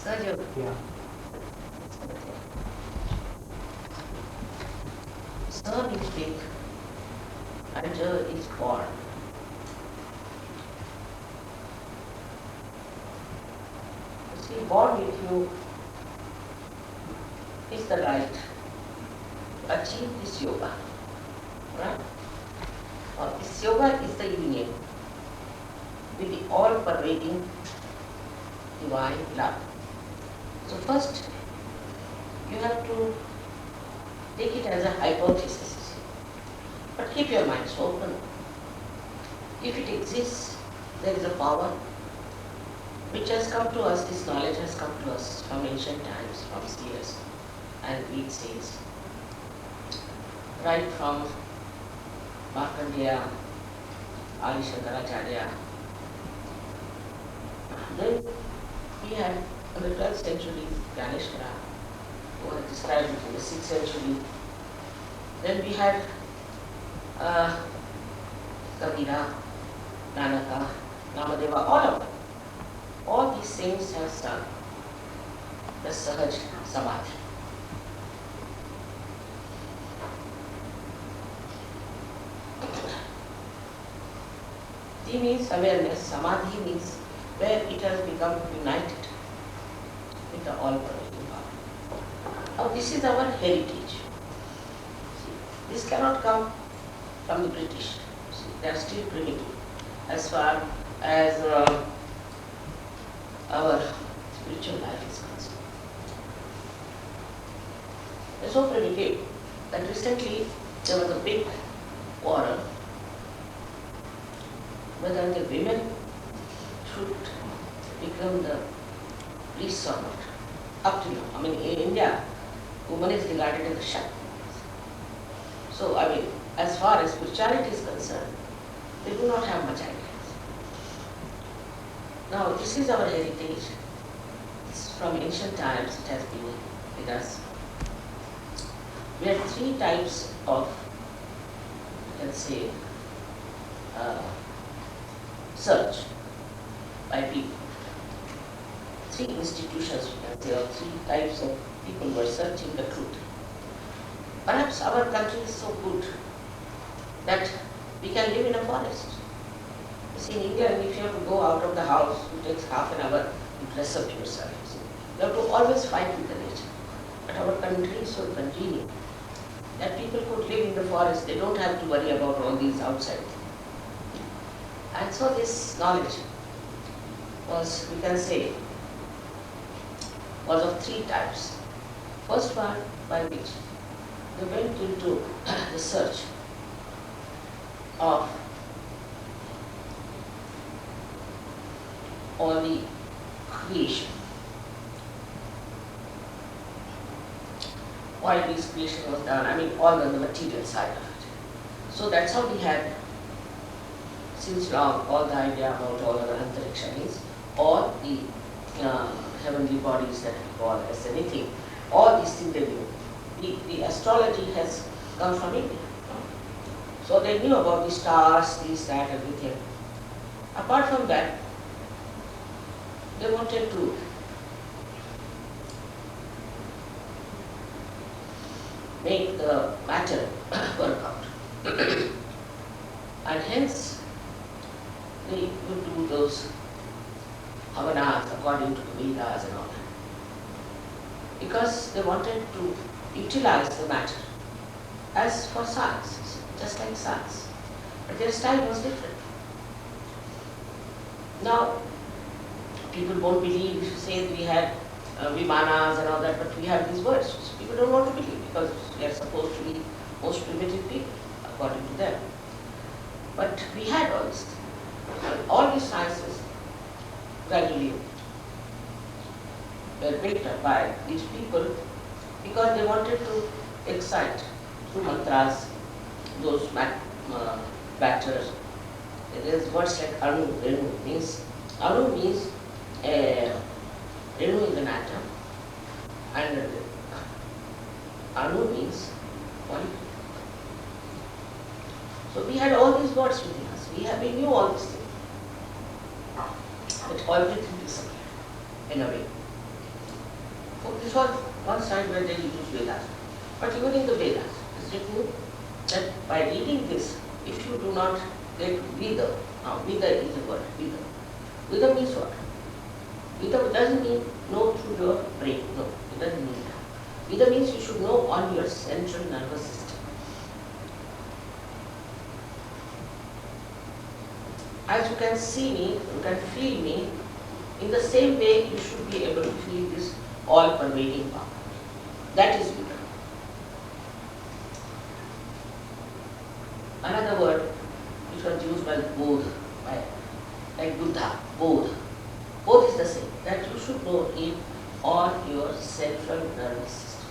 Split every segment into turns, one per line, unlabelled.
Sergio.
Yeah.
Sir is big and Joe is born. You see, born with you is the right to achieve this yoga. Right? This yoga is the union with the all pervading divine love. So first you have to take it as a hypothesis. But keep your minds open. If it exists, there is a power which has come to us, this knowledge has come to us from ancient times, from seers and Greek sages, right from Markandeya, Adi Shankaracharya. Then we had in the 12th century Ganeshwara, who had described it in the 6th century. Then we had Kabira, Nanaka, Namadeva, all of them. All these saints have sung the Sahaj Samadhi. Ti means awareness, Samadhi means where it has become united with the all-pervading power. Now this is our heritage. See, this cannot come from the British. See, they are still primitive as far as our spiritual life is concerned. They're so primitive that recently there was a big quarrel whether the women should become the priests or not. Up to now. I mean, in India, woman is regarded as a Shakti. So, I mean, as far as spirituality is concerned, they do not have much idea. Now, this is our heritage. It's from ancient times, it has been with us. We have three types of, you can say, search by people. Three institutions, we can say, or three types of people were searching the truth. Perhaps our country is so good that we can live in a forest. You see, in India, if you have to go out of the house, it takes half an hour to dress up yourself. You have to always fight with the nature. But our country is so congenial that people could live in the forest. They don't have to worry about all these outside things. And so this knowledge was, we can say, was of three types. First one, by which they went into the search of all the creation. Why this creation was done, I mean, all on the material side of it. So that's how we had, since long, all the idea about all our antariksha means, all the heavenly bodies that we call as anything, all these things they knew. The astrology has come from India. So they knew about the stars, this, that, everything. Apart from that, they wanted to make the matter work out. And hence, they would do those havanas according to the Vedas and all that. Because they wanted to utilize the matter as for science, just like science. But their style was different. Now, people won't believe if you say we had vimanas and all that, but we have these words. So people don't want to believe because we are supposed to be most primitive people, according to them. But we had all this. All these sciences gradually were built up by these people because they wanted to excite through mantras those matters. There is words like anu, renu means renu is an atom and anu means molecule. So we had all these words within us. We knew all these things. But everything disappeared in a way. This was one side where they used Vedas. But even in the Vedas, it's written that by reading this, if you do not get Vida, now Vida is a word, Vida. Vida means what? Vida doesn't mean know through your brain, no, it doesn't mean that. Vida means you should know on your central nervous system. As you can see me, you can feel me, in the same way you should be able to feel this all-pervading power. That is Vida. Another word which was used by Bodh, like Buddha, Bodh. Both is the same, that you should know it on your central nervous system.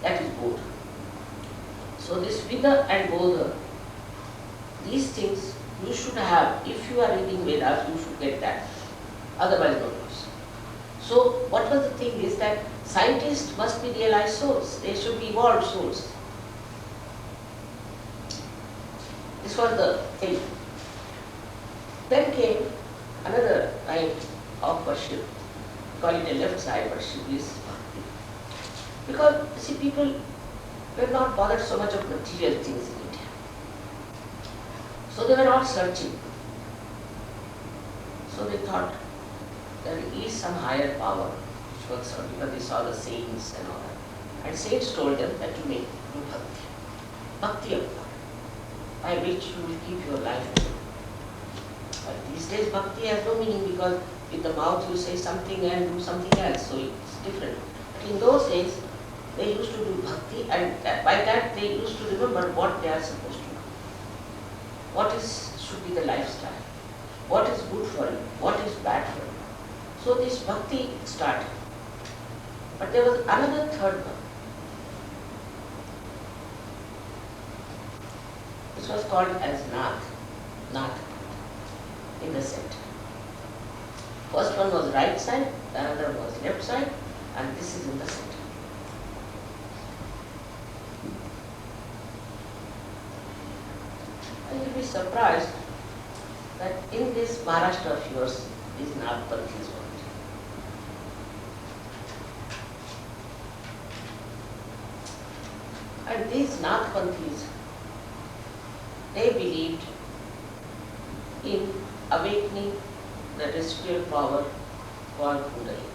That is Bodh. So this Vida and Bodha, these things you should have. If you are reading Vedas, you should get that. Otherwise, no use. So what was the thing is that scientists must be realized souls. They should be evolved souls. This was the thing. Then came another kind of worship. We call it a left side worship, is bhakti. Because, see, people were not bothered so much of material things in India. So they were not searching. So they thought there is some higher power which works out, because they saw the saints and all that. And saints told them that you may do bhakti. Bhakti of God, by which you will keep your life pure. But these days bhakti has no meaning, because with the mouth you say something and do something else, so it's different. But in those days, they used to do bhakti, and by that they used to remember what they are supposed to do. What should be the lifestyle? What is good for you? What is bad for you? So this bhakti started. But there was another third one, which was called as Nath, in the center. First one was right side, another was left side, and this is in the center. And you'll be surprised that in this Maharashtra of yours is Nagpanthis world. And these Nagpanthis, they believed in awakening the terrestrial power called Kundalini.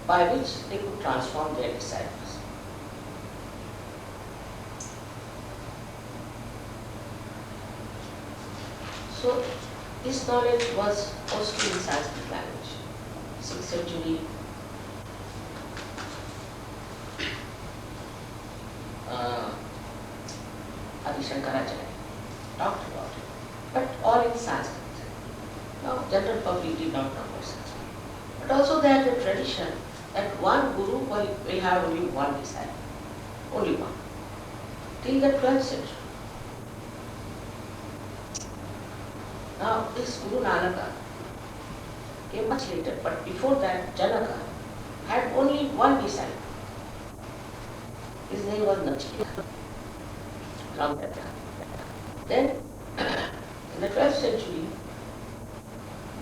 By which they could transform their disciples. So this knowledge was mostly in Sanskrit language. 6th century Adi Shankaracharya talked about it, but all in Sanskrit. Now, general public did not know about Sanskrit. But also they had a tradition that one guru will have only one disciple, only one, till the 12th century. Now, this Guru Nanaka came much later, but before that, Janaka had only one disciple. His name was Nachiketa. Long that time. Then, in the 12th century,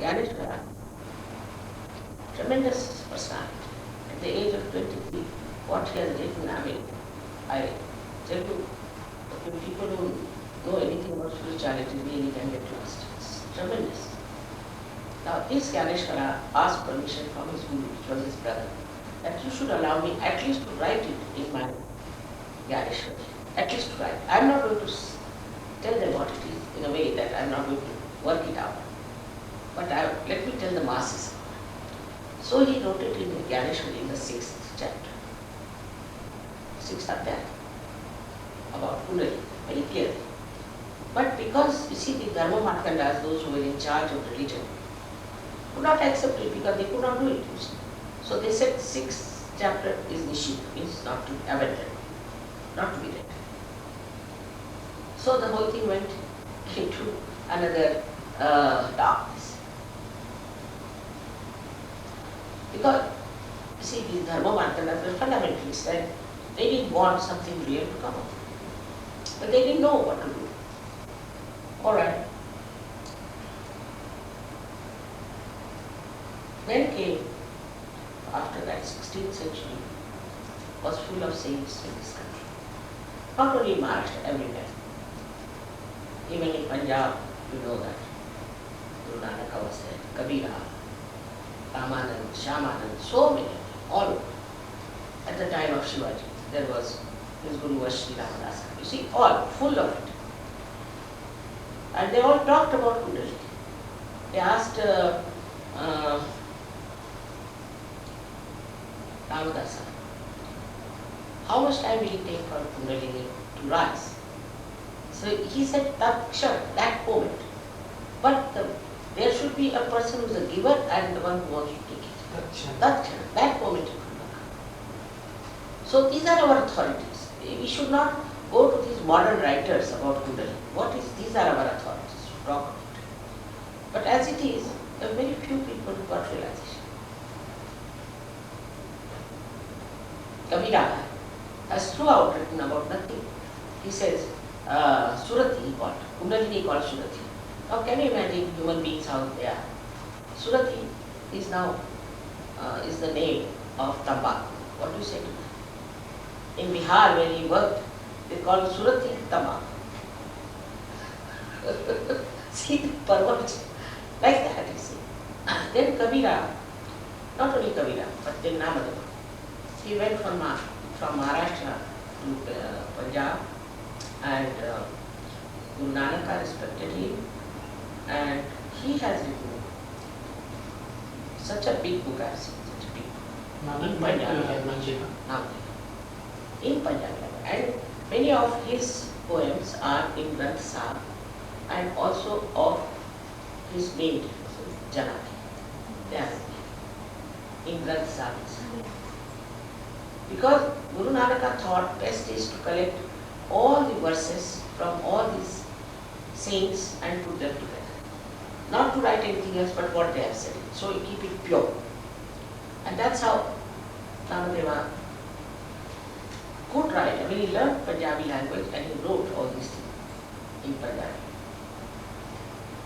Ganeshwara, tremendous personality. At the age of 23, what he has written, I tell you, if people who know anything about spirituality really can get lost. It's tremendous. Now, this Ganeshwara asked permission from his guru, which was his brother, that you should allow me at least to write it in my Ganeshwari. At least to write. I'm not going to tell them what it is in a way that I'm not going to work it out. But let me tell the masses. So he wrote it in Ganeshwari in the 6th chapter. 6th adhyaya about Kundalini, very clearly. But because, you see, the Dharma Markandas, those who were in charge of religion, could not accept it because they could not do it. So they said 6th chapter is Nishita, means not to abandon, not to be read. So the whole thing went into another darkness. Because, you see, these Dharma Markandas were fundamentalists, and they didn't want something real to come up. But they didn't know what to do. Alright. Then came, after that, 16th century was full of saints in this country. Not only Maharashtra, everywhere. Even in Punjab, you know that Guru Nanak was there, Kabira, Ramanand, Shyamanand, so many, all over. At the time of Shivaji, there was his Guru was Sri Ramadasa. You see, all full of it. And they all talked about Kundalini. They asked Ramadasa, how much time will it take for Kundalini to rise? So he said, that moment. But there should be a person who is a giver and the one who wants to take it. That moment it will come. So these are our authorities. We should not go to these modern writers about Kundalini. These are our authorities to talk about it. But as it is, there are very few people who got realization. Kabira has throughout written about nothing. He says, Surati he called, Kundalini called Surati. Now can you imagine human beings how they are? Surati is now is the name of Tambak. What do you say to that? In Bihar where he worked, they called Surati Tambak. See the perversion. Like that you see. Then Kabira, not only Kabira, but then Namadeva. He went from Maharashtra to Punjab, and Guru Nanak respected him, and he has written such a big book. I have seen such a big book in Punjab. In Punjab, and many of his poems are in Granth Sahib, and also of his maid Janaki. They are in Granth Sahib. Because Guru Nanak thought best is to collect all the verses from all these saints and put them together. Not to write anything else but what they have said. So you keep it pure. And that's how Namadeva could write. I mean, he learned Punjabi language and he wrote all these things in Punjabi.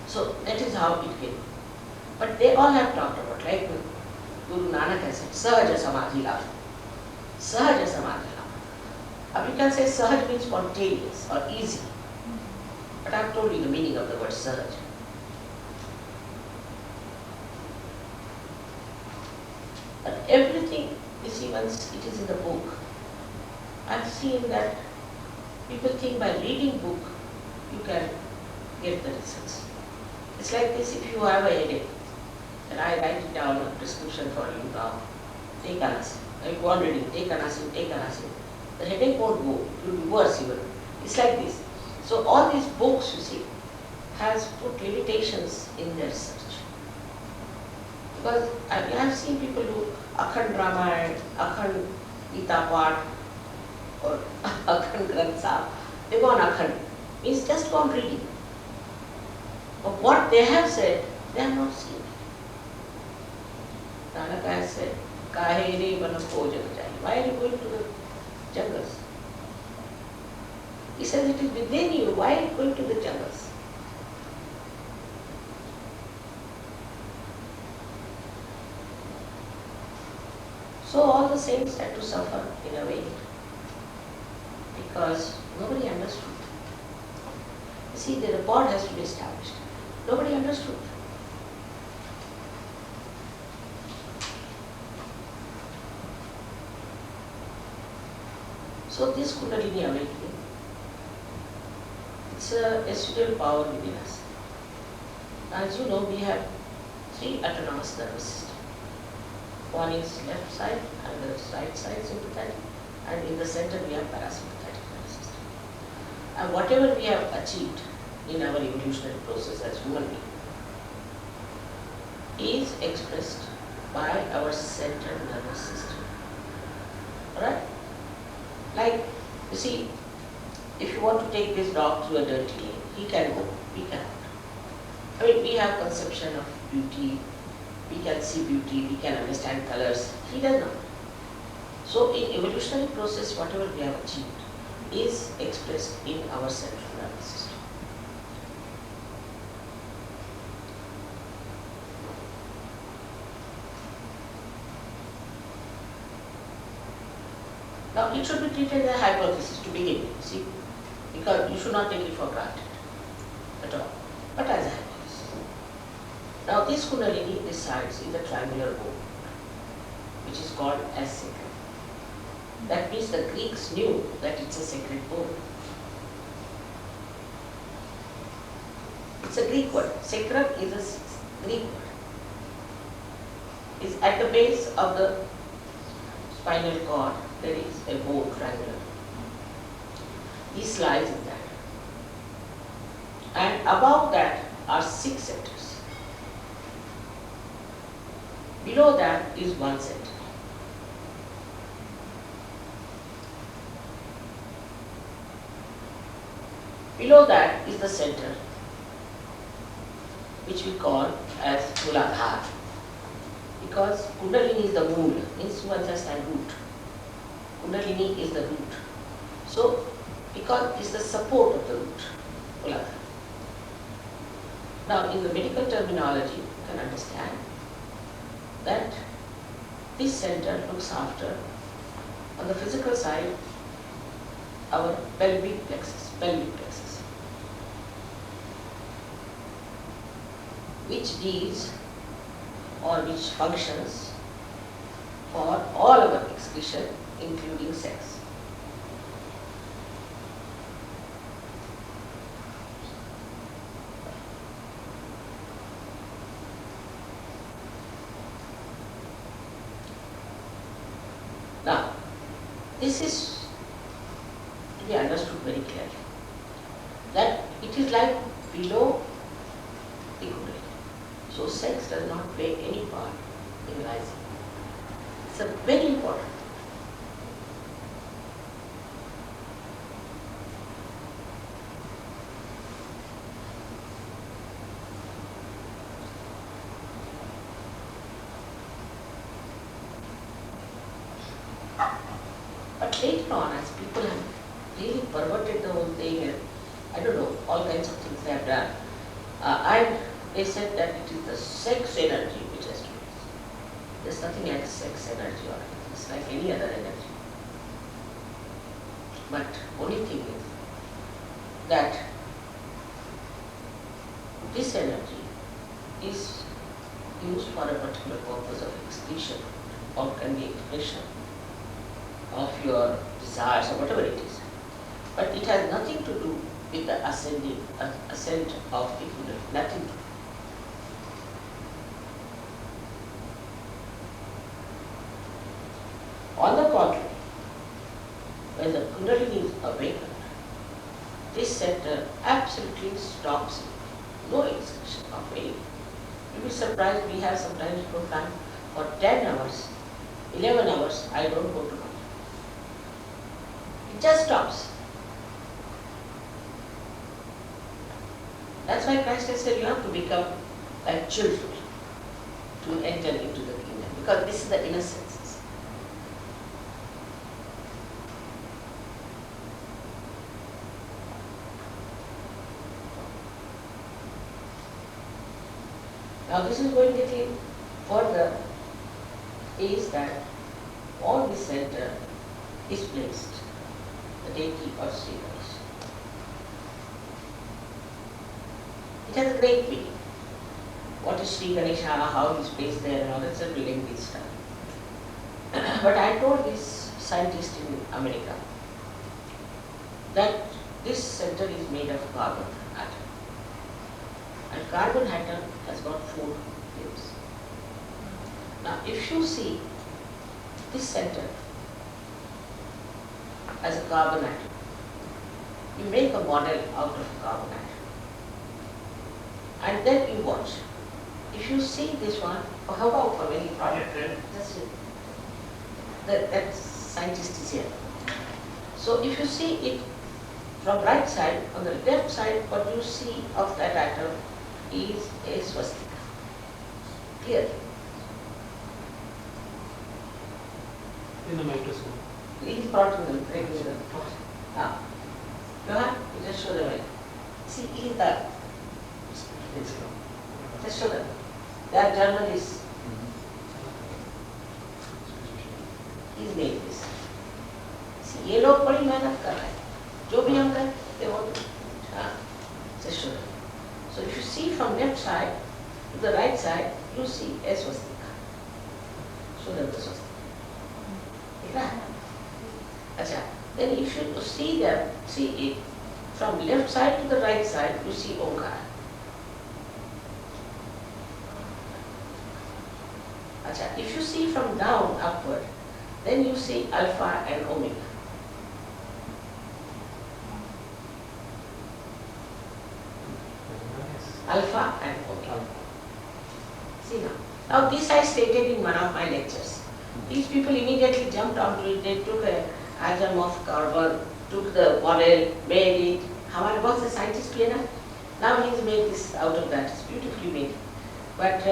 So that is how it came. But they all have talked about, like Guru Nanak has said, Sahaja Samadhi Lava. Sahaja Samadhi Lava. You can say Sahaj means spontaneous or easy. But I have told you the meaning of the word Sahaj. But everything, you see, once it is in the book, I have seen that people think by reading book, you can get the results. It's like this, if you have a headache, and I write it down a prescription for you now, take Anasim. If you are reading, take Anasim, take Anasim. The headache won't go, it will be worse even. It's like this. So all these books, you see, has put limitations in their research. Because I have seen people do Akhand Ramayana, Akhand Gita Path, or Akhand Granth Sahib. They go on Akhand. Means just go on reading. But what they have said, they have not seen it. Nanak has said, Kahe re vana bhojan jai. Why are you going to the jungles? He says it is within you. Why are you going to the jungles? So all the saints had to suffer in a way because nobody understood. You see, the report has to be established. Nobody understood. So this Kundalini awakening, it's a residual power within us. As you know, we have 3 autonomous nervous systems. One is left side and the right side sympathetic, and in the center we have parasympathetic nervous system. And whatever we have achieved in our evolutionary process as human being is expressed by our central nervous system. Alright? Like, you see, if you want to take this dog through a dirty lane, he can go, we cannot. I mean, we have conception of beauty, we can see beauty, we can understand colors, he does not. So in evolutionary process, whatever we have achieved is expressed in our central nervous system. Now it should be treated as a hypothesis to begin with, see, because you should not take it for granted at all, but as a hypothesis. Now this Kundalini resides in the triangular bone, which is called as sacrum. That means the Greeks knew that it's a sacred bone. It's a Greek word. Sacrum is a Greek word. It's at the base of the spinal cord. There is a bone, triangular. This lies in that. And above that are 6 centers. Below that is 1 center. Below that is the center, which we call as Muladhara, because Kundalini is the mool, means you understand root. Kundalini is the root. So, because it's the support of the root, Muladhara. Now, in the medical terminology, you can understand that this center looks after, on the physical side, our pelvic plexus, which deals or which functions for all our excretion, including sex. Now, this is to be understood very clearly, that it is like below the Kundalini. So sex does not play any part in rising. It's a very important. But later on, as people have really perverted the whole thing, and I don't know, all kinds of things they have done, and they said that it is the sex energy which has to be. There's nothing like sex energy or it's like any other energy. But only thing is that this energy is used for a particular purpose of excretion or can be expression of your desires or whatever it is. But it has nothing to do with the ascent of the Kundalini, nothing to do. On the contrary, when the Kundalini is awakened, this center absolutely stops no excretion of any. You'll be surprised, we have sometimes program for 10 hours, 11 hours, I don't go to bed. It just stops. That's why Christ has said you have to become like children to enter into the kingdom, because this is the innocence. Now this is going a little further, is that on this center is placed the deity of Sri Ganesha. It has a great meaning. What is Sri Ganesha, how he is placed there and all that's a really big stuff. But I told this scientist in America that this center is made of carbon atom. And carbon atom has got 4 limbs. Now if you see this center as a carbon atom, you make a model out of carbon atom. And then you watch. If you see this one, how about for very project, that's it. That scientist is here. So if you see it from right side, on the left side, what you see of that atom is a swastika. Clear?
In the microscope.
He's brought in the regular. Now, Johan, you just show them it. See, in the. Just show them. They are journalists. He's made this. ये लोग बड़ी मेहनत कर रहे हैं, जो भी हम करें, they want to, say sugar. So if you see from left side to the right side, you see a swastika. Sugar the swastika. ठीक है? अच्छा, then if you see it from left side to the right side, you see Omkar. अच्छा, if you see from down upward, then you see alpha and omega. Alpha and omega. See now. Now this I stated in one of my lectures. These people immediately jumped onto it. They took an atom of carbon, took the model, made it. हमारे बहुत से scientists भी है ना. Now he's made this out of that. It's beautifully made. But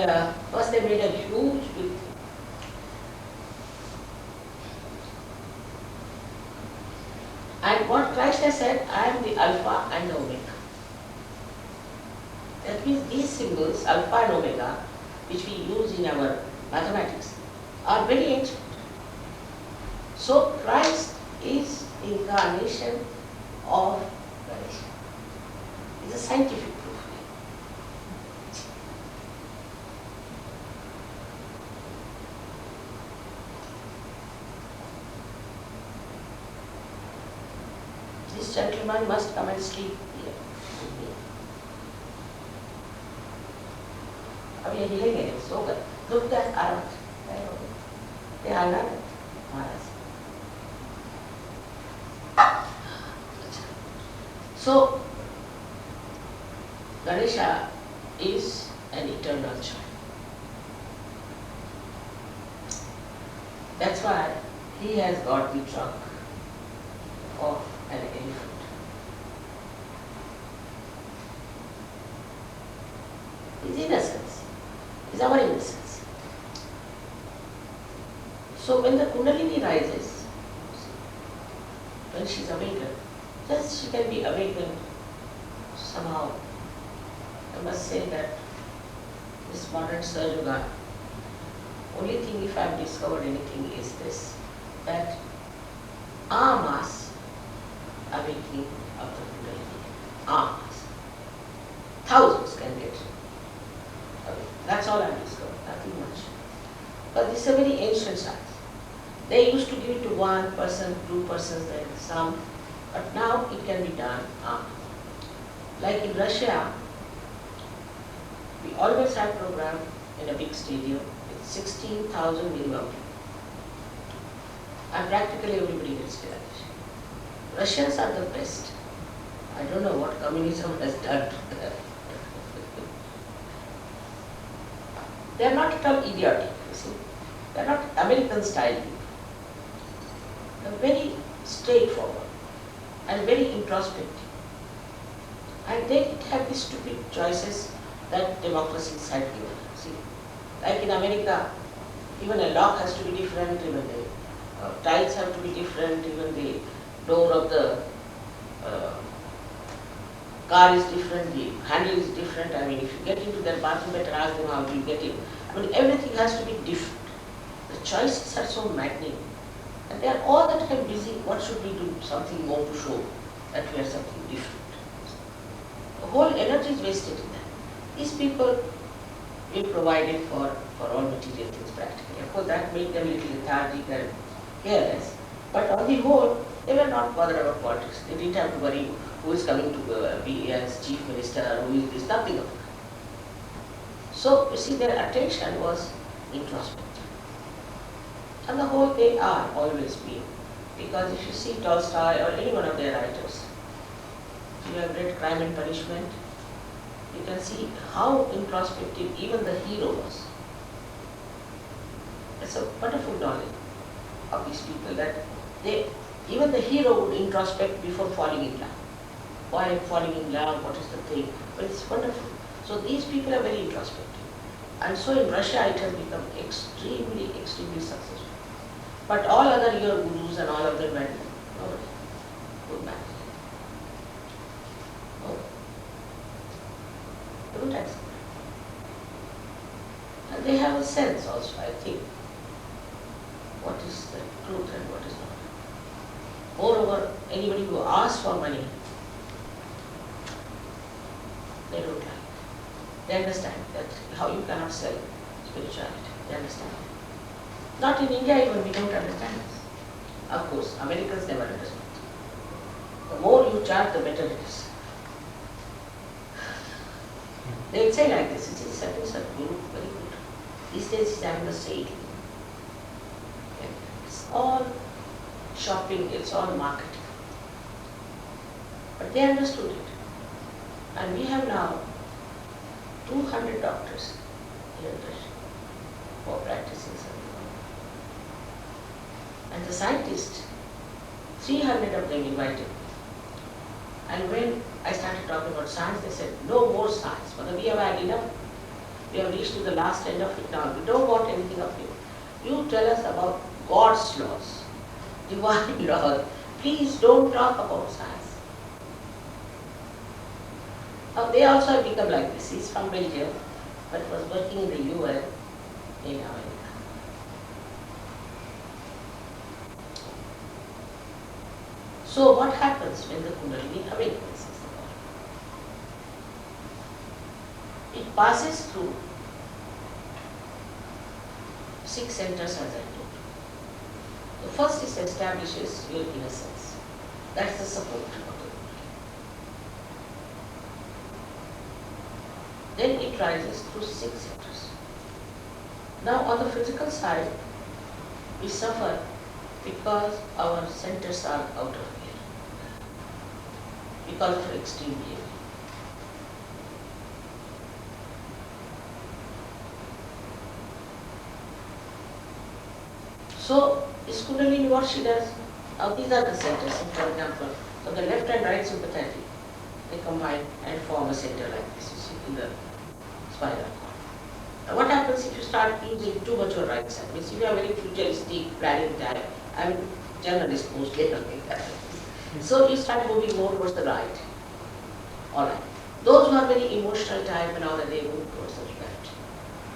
first they made a huge big thing. And what Christ has said, I am the Alpha and the Omega. That means these symbols, Alpha and Omega, which we use in our mathematics, are very ancient. So Christ is incarnation of Ganesha. It's a scientific proof. This gentleman must come and sleep here with me. अब ये हिलेंगे नहीं, सो गए, दुख गए, आराम से, ये हालना है, महाराज. So, Ganesha is an eternal child. That's why he has got the trunk of an elephant. His innocence is our innocence. So when the Kundalini rises, when she is awakened, just she can be awakened somehow. I must say that this modern Sahaja, only thing if I have discovered anything is this, that our mass awakening of the Kundalini, our mass. Thousands can get awake. That's all I have discovered, nothing much. But this is a very ancient science. They used to give it to one person, two persons, then some, but now it can be done. Like in Russia, we always have program in a big stadium with 16,000 minimum people. And practically everybody gets realization. Russians are the best. I don't know what communism has done to them. They are not at all idiotic, you see. They are not American style people. They are very straightforward and very introspective. And they didn't have these stupid choices that democracies had given. See, like in America, even a lock has to be different, even the tiles have to be different, even the door of the car is different, the handle is different. I mean, if you get into their bathroom, better ask them how you get in. I mean, everything has to be different. The choices are so maddening. And they are all the time busy, what should we do? Something more to show that we are something different. The whole energy is wasted in that. These people, we provided for all material things practically. Of course, that made them a little lethargic and careless. But on the whole, they were not bothered about politics. They didn't have to worry who is coming to be as chief minister, who is this, nothing of that. So, you see, their attention was introspective. And the whole they are always being. Because if you see Tolstoy or any one of their writers, you have read Crime and Punishment, you can see how introspective even the hero was. It's a wonderful knowledge of these people that even the hero would introspect before falling in love. Why I'm falling in love, what is the thing? But it's wonderful. So these people are very introspective. And so in Russia it has become extremely, extremely successful. But all other your gurus and all of them went, nobody. Good man. No. Don't accept. And they have a sense also, I think, what is the truth and what is not. Moreover, anybody who asks for money, they don't like. They understand that how you cannot sell spirituality. They understand. Not in India even, we don't understand this. Of course, Americans never understood. The more you charge, the better it is. They will say like this, it is certain Sadhguru, very good. These days he's having a sale. It's all shopping, it's all marketing. But they understood it. And we have now 200 doctors here in Russia who are practicing Sadhguru. And the scientists, 300 of them invited me. And when I started talking about science, they said, no more science. Mother, we have had enough. We have reached to the last end of it now. We don't want anything of you. You tell us about God's laws, divine laws. Please don't talk about science. Now, they also have become like this. He's from Belgium, but was working in the UN in America. So what happens when the Kundalini awakens is the point. It passes through 6 centers as I told you. The first is establishes your innocence. That's the support of the Kundalini. Then it rises through 6 centers. Now on the physical side, we suffer because our centers are out of gear. We call it for extreme behavior. So, this Kundalini, what she does, now these are the centers, for example, so the left and right sympathetic, they combine and form a center like this, you see, in the spinal cord. Now what happens if you start using too much your right side? Means if you are very futuristic, planning time, I'm journalist mostly, like that. So you start moving more towards the right. Alright. Those who are very emotional type and all that, they move towards the left.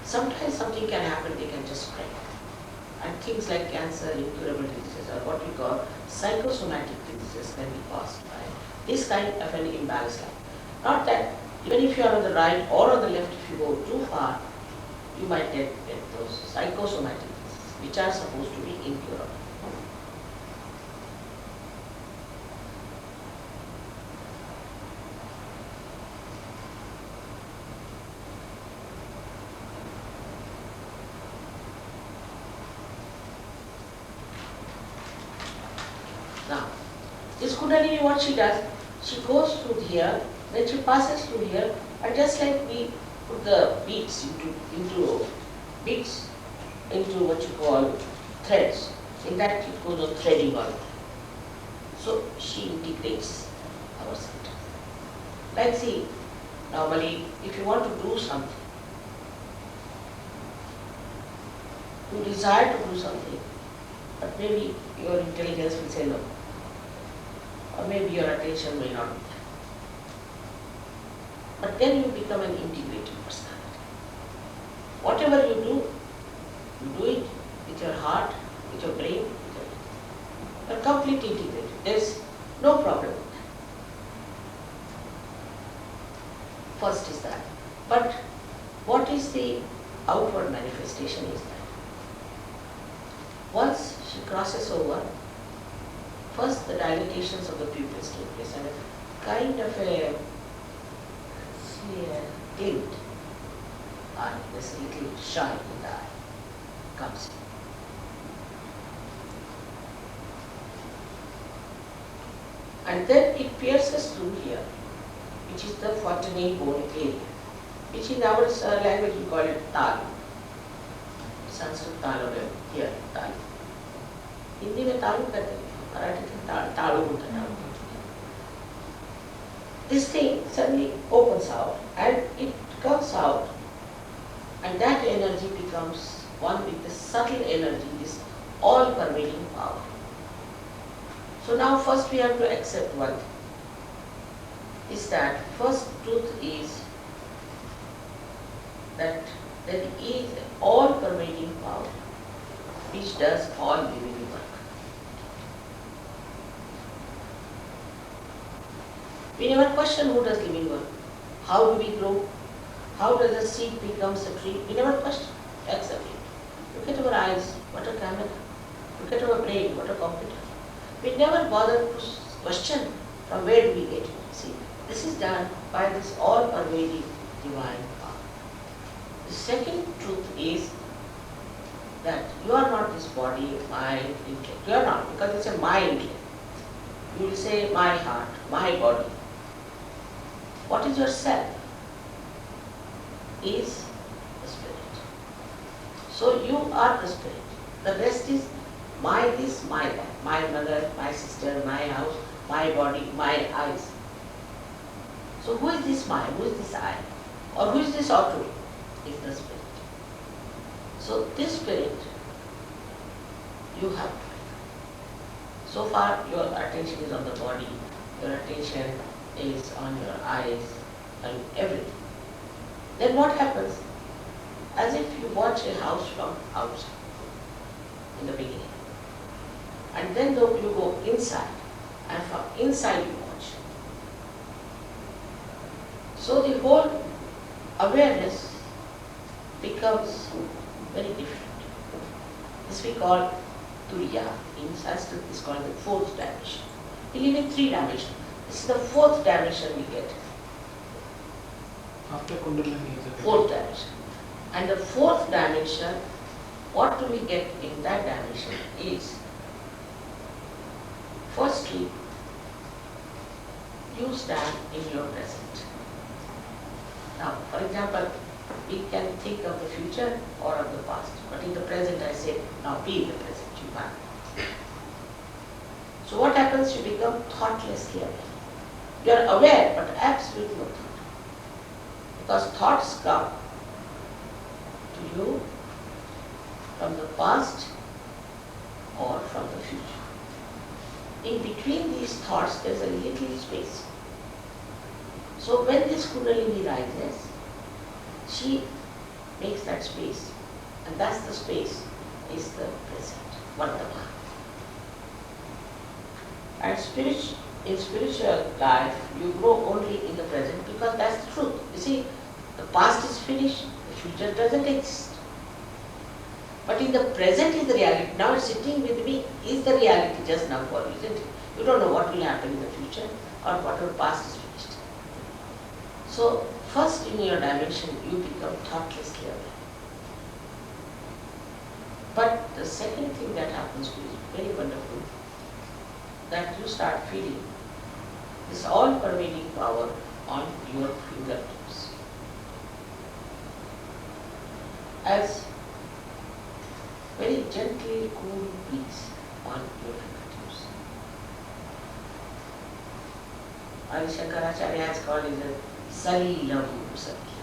Sometimes something can happen, they can just break. And things like cancer, incurable diseases, or what we call psychosomatic diseases can be caused by this kind of an imbalance line. Not that even if you are on the right or on the left, if you go too far, you might get those psychosomatic diseases, which are supposed to be incurable. Now, this Kundalini, what she does, she goes through here, then she passes through here, and just like we put the beads into beads, into what you call threads, in that it goes on threading on. So she integrates our center. Like see, normally if you want to do something, you desire to do something, but maybe your intelligence will say no. Or maybe your attention may not be there. But then you become an integrated personality. Whatever you do it with your heart, with your brain, with everything. You are completely integrated. There is no problem with that. First is that. But what is the outward manifestation is that once she crosses over, first the dilatations of the pupils take place and a kind of a glint, this little shine in the eye comes in. And then it pierces through here, which is the fontanelle bone area, which in our language we call it talu. Sanskrit talu है here talu. Hindi में तालु कहते हैं, मराठी में तालु बोलते हैं. This thing suddenly opens out and it comes out, and that energy becomes one with the subtle energy, this all-pervading power. So now first we have to accept one thing, is that first truth is that there is all-pervading power which does all living work. We never question who does living work. How do we grow? How does the seed becomes a tree? We never question, accept it. Look at our eyes, what a camera. Look at our brain, what a computer. We never bother to question from where do we get it. See, this is done by this all-pervading divine power. The second truth is that you are not this body, mind, intellect. You are not, because it's a my intellect. You will say my heart, my body. What is your self? Is the spirit. So you are the spirit. The rest is my this, my that. My mother, my sister, my house, my body, my eyes. So who is this my? Who is this I? Or who is this auto? Is the spirit. So this spirit you have to pick. So far your attention is on the body, your attention is on your eyes and everything. Then what happens? As if you watch a house from outside in the beginning. And then though you go inside, and from inside you watch. So the whole awareness becomes very different. This we call Turiya. In Sanskrit is called the fourth dimension. We live in three dimensions. This is the fourth dimension we get.
After Kundalini is a
Fourth dimension. And the fourth dimension, what do we get in that dimension is, firstly, you stand in your present. Now, for example, we can think of the future or of the past, but in the present I say, now be in the present, you can't. So what happens? You become thoughtlessly aware. You are aware, but absolutely no thought. Because thoughts come to you from the past or from the future. In between these thoughts, there is a little space. So when this Kundalini rises, she makes that space, and that's the space is the present, Vartaman. And in spiritual life, you grow only in the present because that's the truth. You see, the past is finished, the future doesn't exist. But in the present is the reality. Now sitting with me is the reality just now for you, isn't it? You don't know what will happen in the future or what your past is finished. So first in your dimension you become thoughtlessly aware. But the second thing that happens to you is very wonderful, that you start feeling this all-pervading power on your fingertips. As very gently cool breeze on your fingertips. Adi Shankaracharya has called it a Salilam Satya.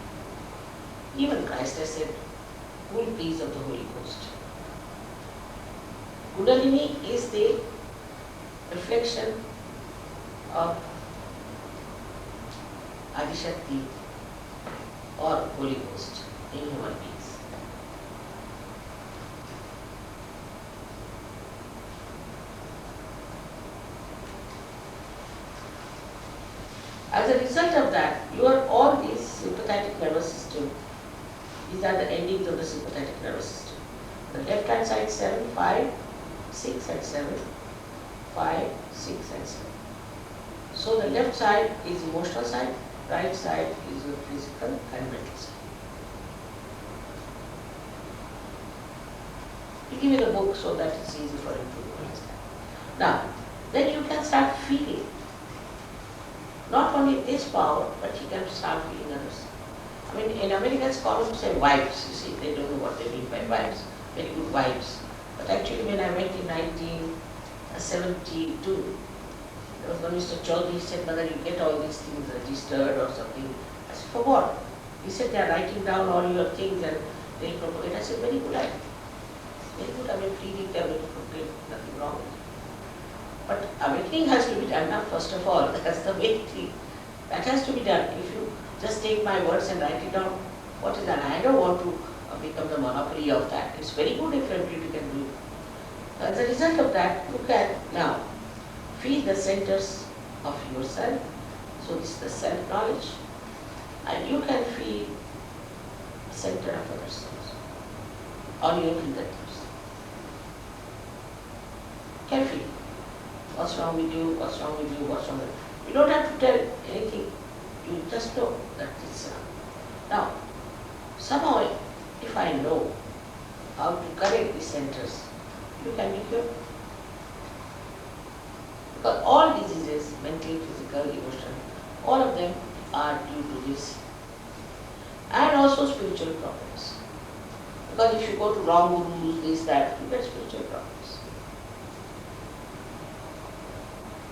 Even Christ has said, cool breeze of the Holy Ghost. Kundalini is the reflection of Adishakti or Holy Ghost in human beings. As a result of that, all these sympathetic nervous system, these are the endings of the sympathetic nervous system. The left hand side 7, 5, 6 and 7, 5, 6 and 7. So the left side is emotional side, right side is the physical and mental side. We give you the book so that it's easy for you to understand. Now, then you can start feeling not only this power, but you can start feeling others. I mean, in Americans call them say vibes, you see, they don't know what they mean by vibes, very good vibes. But actually when I went in 1972, there was one Mr. Chaudhary, he said, "Mother, you get all these things registered or something." I said, "For what?" He said, "They are writing down all your things and they'll propagate." I said, "Very good, very good, I mean, free they're going to propagate, nothing wrong with it." But awakening has to be done now, first of all. That's the main thing. That has to be done. If you just take my words and write it down, what is that? I don't want to become the monopoly of that. It's very good if everybody can do it. As a result of that, you can now feel the centers of yourself. So this is the self-knowledge, and you can feel center of yourself on your fingertips. Can feel what's wrong with you, what's wrong with you, what's wrong with you. You don't have to tell anything. You just know that it's wrong. Now, somehow, if I know how to correct these centers, you can be cured. Because all diseases, mental, physical, emotional, all of them are due to this. And also spiritual problems. Because if you go to wrong gurus, this, that, you get spiritual problems.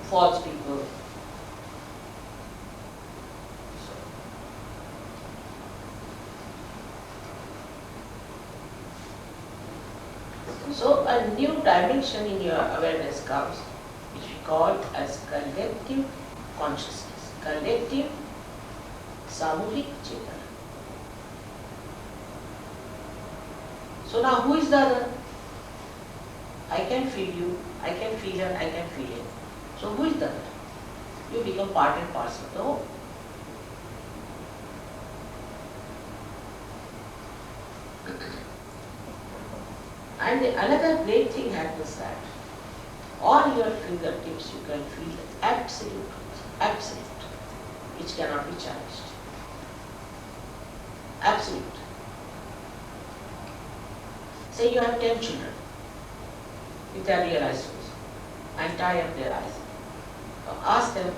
False people. So a new dimension in your awareness comes, which we call as collective consciousness, collective samuhik chetana. So now who is the other? I can feel you, I can feel her, I can feel him. So who is the other? You become part and parcel of the whole. And another great thing happens that on your fingertips you can feel absolute truth, absolute, which cannot be challenged. Absolute. Say you have 10 children with their real eyes closed and tie up their eyes. Now ask them,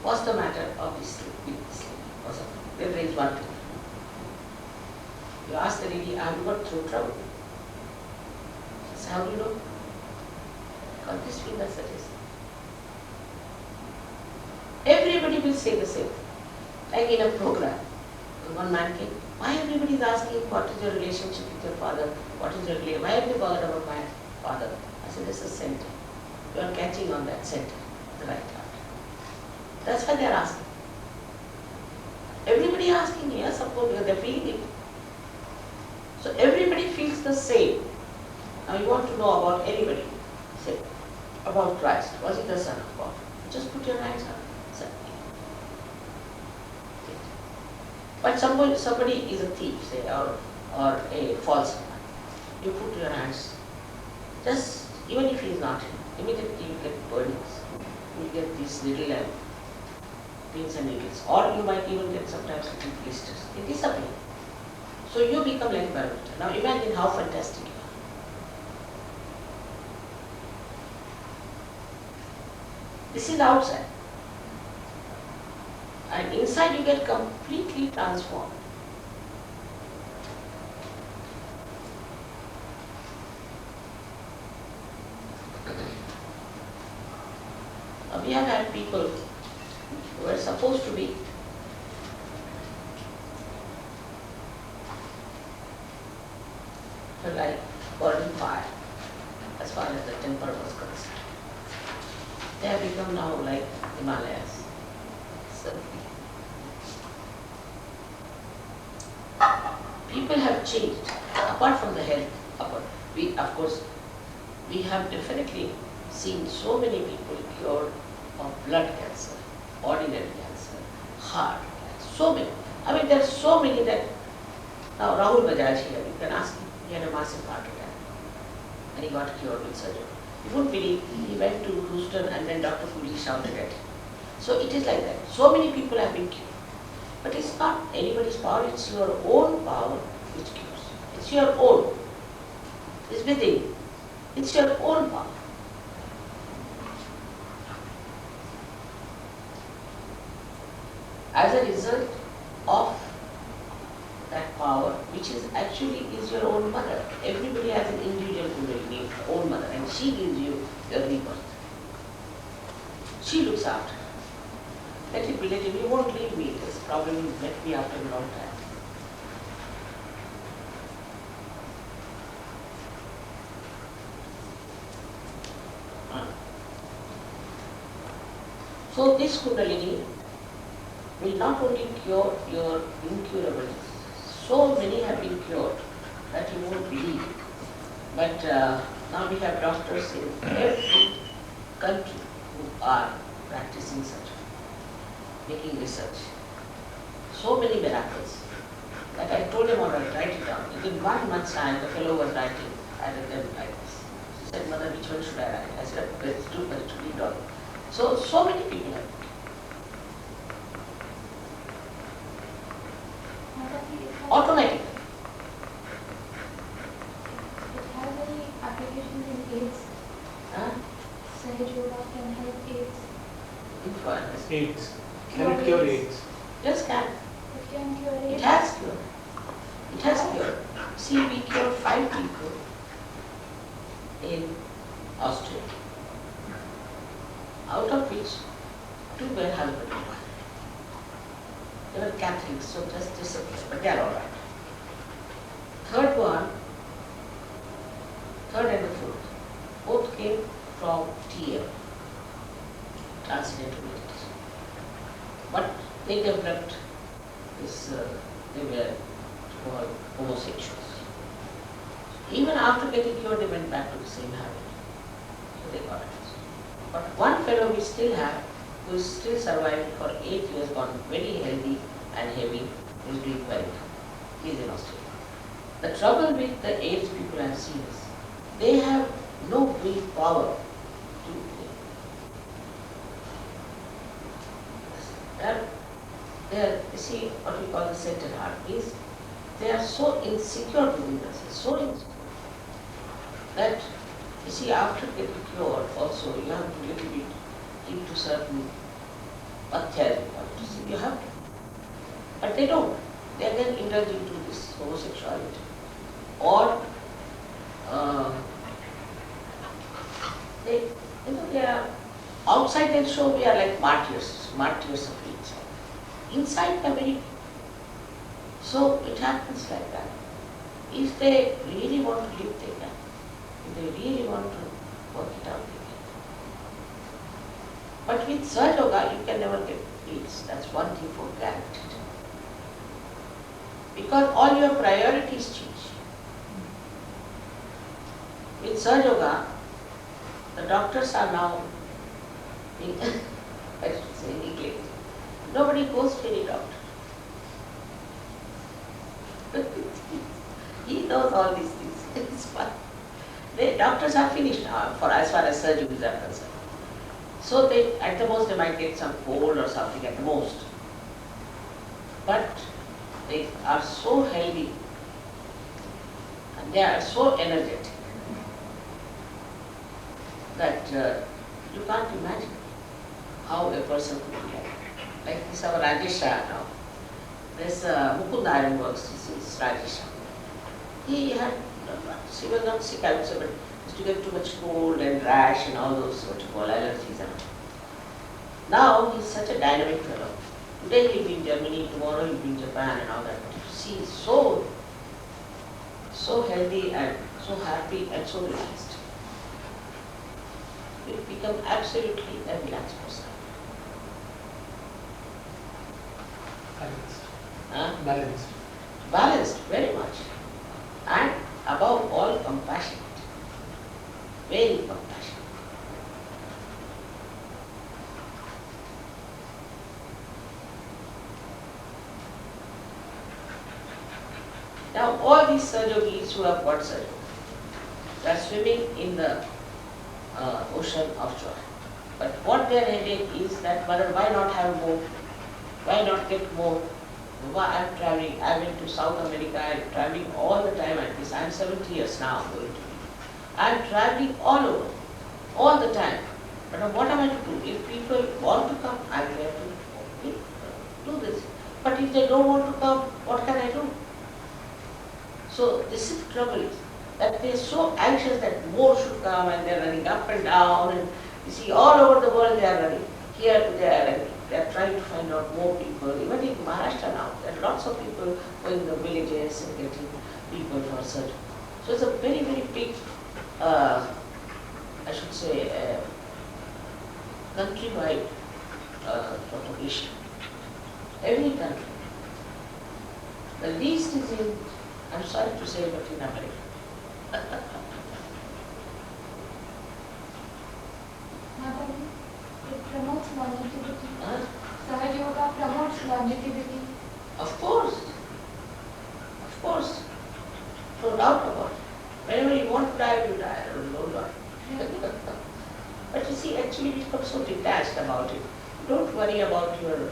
what's the matter of this with this lady? Or something. They'll raise one finger. You ask the lady, have you got throat trouble? She says, how do you know? Because this finger says. Everybody will say the same thing. Like in a program, one man came, why everybody is asking what is your relationship with your father? What is your relationship? Why have you bothered about my father? I said, this is center. You are catching on that center, the right heart. That's why they are asking. Everybody asking, yes, of course, because they are feeling it. So everybody feels the same. Now you want to know about anybody. Say, about Christ. Was he the Son of God? Just put your hands up. But somebody is a thief, say, or a false one. You put your hands, just even if he is not, immediately you get burnings. You get these little pins and needles, or you might even get sometimes little blisters. They disappear. So you become like a barometer. Now imagine how fantastic you are. This is outside. And inside you get completely transformed. We have had people who were supposed to be like burning fire as far as the temper was concerned. They have become now like Himalayas. So people have changed, apart from the health. We, of course, we have definitely seen so many people cured of blood cancer, ordinary cancer, heart cancer, so many. I mean, there are so many that, now Rahul Bajaj here, you can ask him, he had a massive heart attack and he got cured with surgery. You wouldn't believe, he went to Houston and then Dr. Cooley shouted at him. So it is like that. So many people have been cured. But it's not anybody's power, it's your own power which cures. It's your own. It's within you. It's your own power. As a result of that power, which is actually is your own mother. Everybody has an individual Kundalini, own mother, and she gives you your rebirth. She looks after. Let it be, let it be. You won't leave me. This problem will let me after a long time. So this Kundalini will not only cure your incurable diseases. So many have been cured that you won't believe. But now we have doctors in every country who are practicing such. making research. So many miracles that I told him, all right, write it down. Within 1 month's time, the fellow was writing. I read them like this. He said, Mother, which one should I write? I said, it's too much to read all. So many people have. Automatically.
It has any applications in AIDS.
Huh?
Sahaj Yoga can help AIDS.
Influence.
AIDS. Can it cure AIDS?
Just can.
It can cure
It
AIDS.
has cured. It has cured. See, we cured 5 people in Australia, out of which 2 were husband and wife. They were Catholics, so just disappeared, but they are all right. Third one, third and the fourth, both came from TL, transcendental meditation. But they developed this, they were called homosexuals. Even after getting cured, they went back to the same habit. So they got it. But one fellow we still have, who is still surviving for 8 years, gone very healthy and heavy, is doing very well. He is in Australia. The trouble with the AIDS people I have seen is, they have no willpower to you see what we call the centered heart is, they are so insecure within themselves, so insecure that you see after getting cured also you have to little bit keep to certain pathas you have to. But they don't. They are then indulge into this homosexuality. Or they are outside they show we are like martyrs of each other. Inside they are very. So it happens like that. If they really want to live, they can. If they really want to work it out, they can. But with Sahaja Yoga, you can never get peace. That's one thing for guaranteed. Because all your priorities change. With Sahaja Yoga, the doctors are now being, I should say, neglected. Nobody goes to any doctor. He knows all these things. It's fine. The doctors are finished now for as far as surgeries are concerned. So they, at the most, they might get some cold or something at the most. But they are so healthy and they are so energetic that you can't imagine how a person could be like this. Our Rajesh now. There's Mukund Iron Works, this is Rajesh. He had, he was not sick, I would say, but used to get too much cold and rash and all those what you call allergies. Now he's such a dynamic fellow. Today he'll be in Germany, tomorrow he'll be in Japan and all that. But you see, so healthy and so happy and so relaxed. You become absolutely a relaxed person.
Balanced.
Huh?
Balanced.
Balanced, very much. And above all, compassionate. Very compassionate. Now, all these Sahajogis who have got Sahaja, they are swimming in the ocean of joy. But what their headache is that, Mother, why not have more? Why not get more? I'm traveling, I went to South America, I'm traveling all the time at this. I'm 70 years now going to be. I'm traveling all over, all the time. But what am I to do? If people want to come, I'm there to do this. But if they don't want to come, what can I do? So this is the trouble, that they're so anxious that more should come and they're running up and down and you see all over the world they are running, here to there and they are trying to find out more people. Even in Maharashtra now, there are lots of people going in the villages and getting people for surgery. So it's a very, very big, I should say, countrywide propagation. Every country. The least is in, I'm sorry to say, but in America.
Madam, it promotes longevity.
Huh?
Sahaja Yoga
Of course, no doubt about it. Whenever you want to die, you die. Don't worry. But you see, actually we become so detached about it. You don't worry about your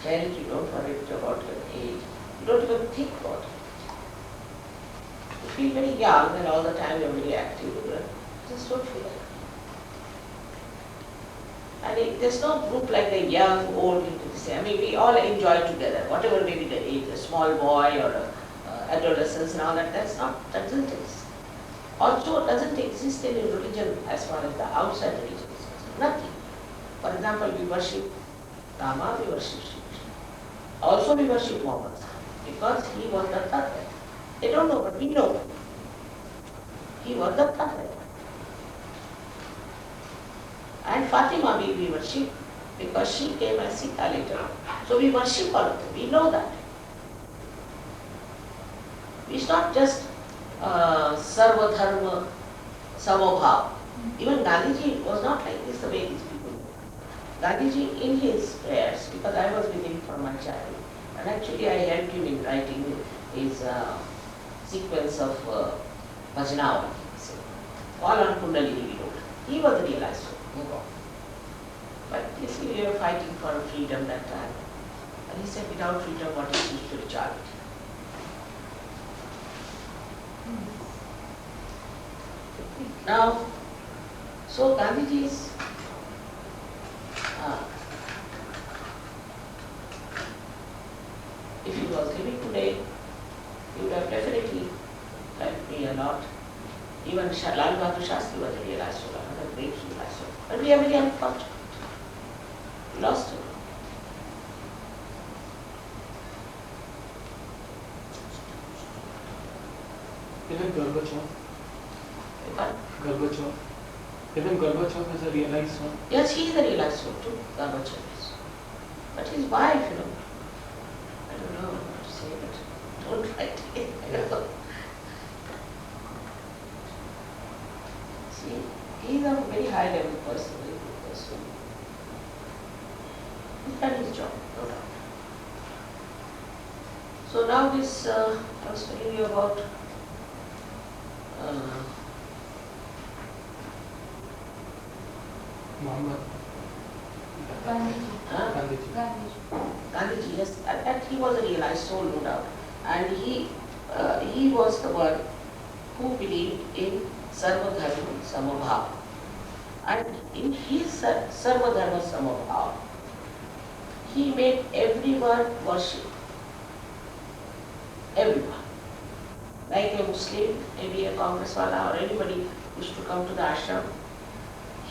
health, you don't worry about your age, you don't even think about it. You feel very young and all the time you're very active. You just don't feel like it. And there's no group like the young, old, into the same. I mean, we all enjoy together, whatever may be the age, a small boy or adolescence and all that, doesn't exist. Also doesn't exist in a religion as far as the outside religion is concerned. Nothing. For example, we worship Rama, we worship Shri Krishna. Also we worship Muhammad because he was the Prophet. They don't know, but we know. He was the Prophet. And Fatima we worship because she came as Sita later. So we worship all of them. We know that. It's not just Sarva Dharma Samobhav. Even Gandhiji was not like this the way these people do. Gandhiji in his prayers, because I was with him from my childhood, and actually I helped him in writing his sequence of Bhajanavali. All on Kundalini we wrote. He was the realized soul. But you see, we were fighting for freedom that time. And he said, without freedom, what is spirituality? Now, so Gandhiji's if he was living today, he would have definitely helped me a lot. Even Lal Bahadur Shastri was a realized soul, another great realized soul. But we are very unfortunate. We lost him.
Even Gorbachev.
But
Gorbachev. Even Gorbachev is a realized soul.
yes, he is a realized soul too, Gorbachev is. But his wife, I don't know what to say, but don't write it. See, he is a very high level person, very good person. He's done his job, no doubt. So now this, I was telling you about
Muhammad.
Gandhiji.
Gandhiji.
Gandhiji.
Gandhiji, yes, and he was a realized soul, no doubt. And he was the one who believed in Sarva Dharma Samabhav. And in his Sarva Dharma Samabhav, he made everyone worship. Everyone. Like a Muslim, maybe a Congresswala or anybody used to come to the ashram,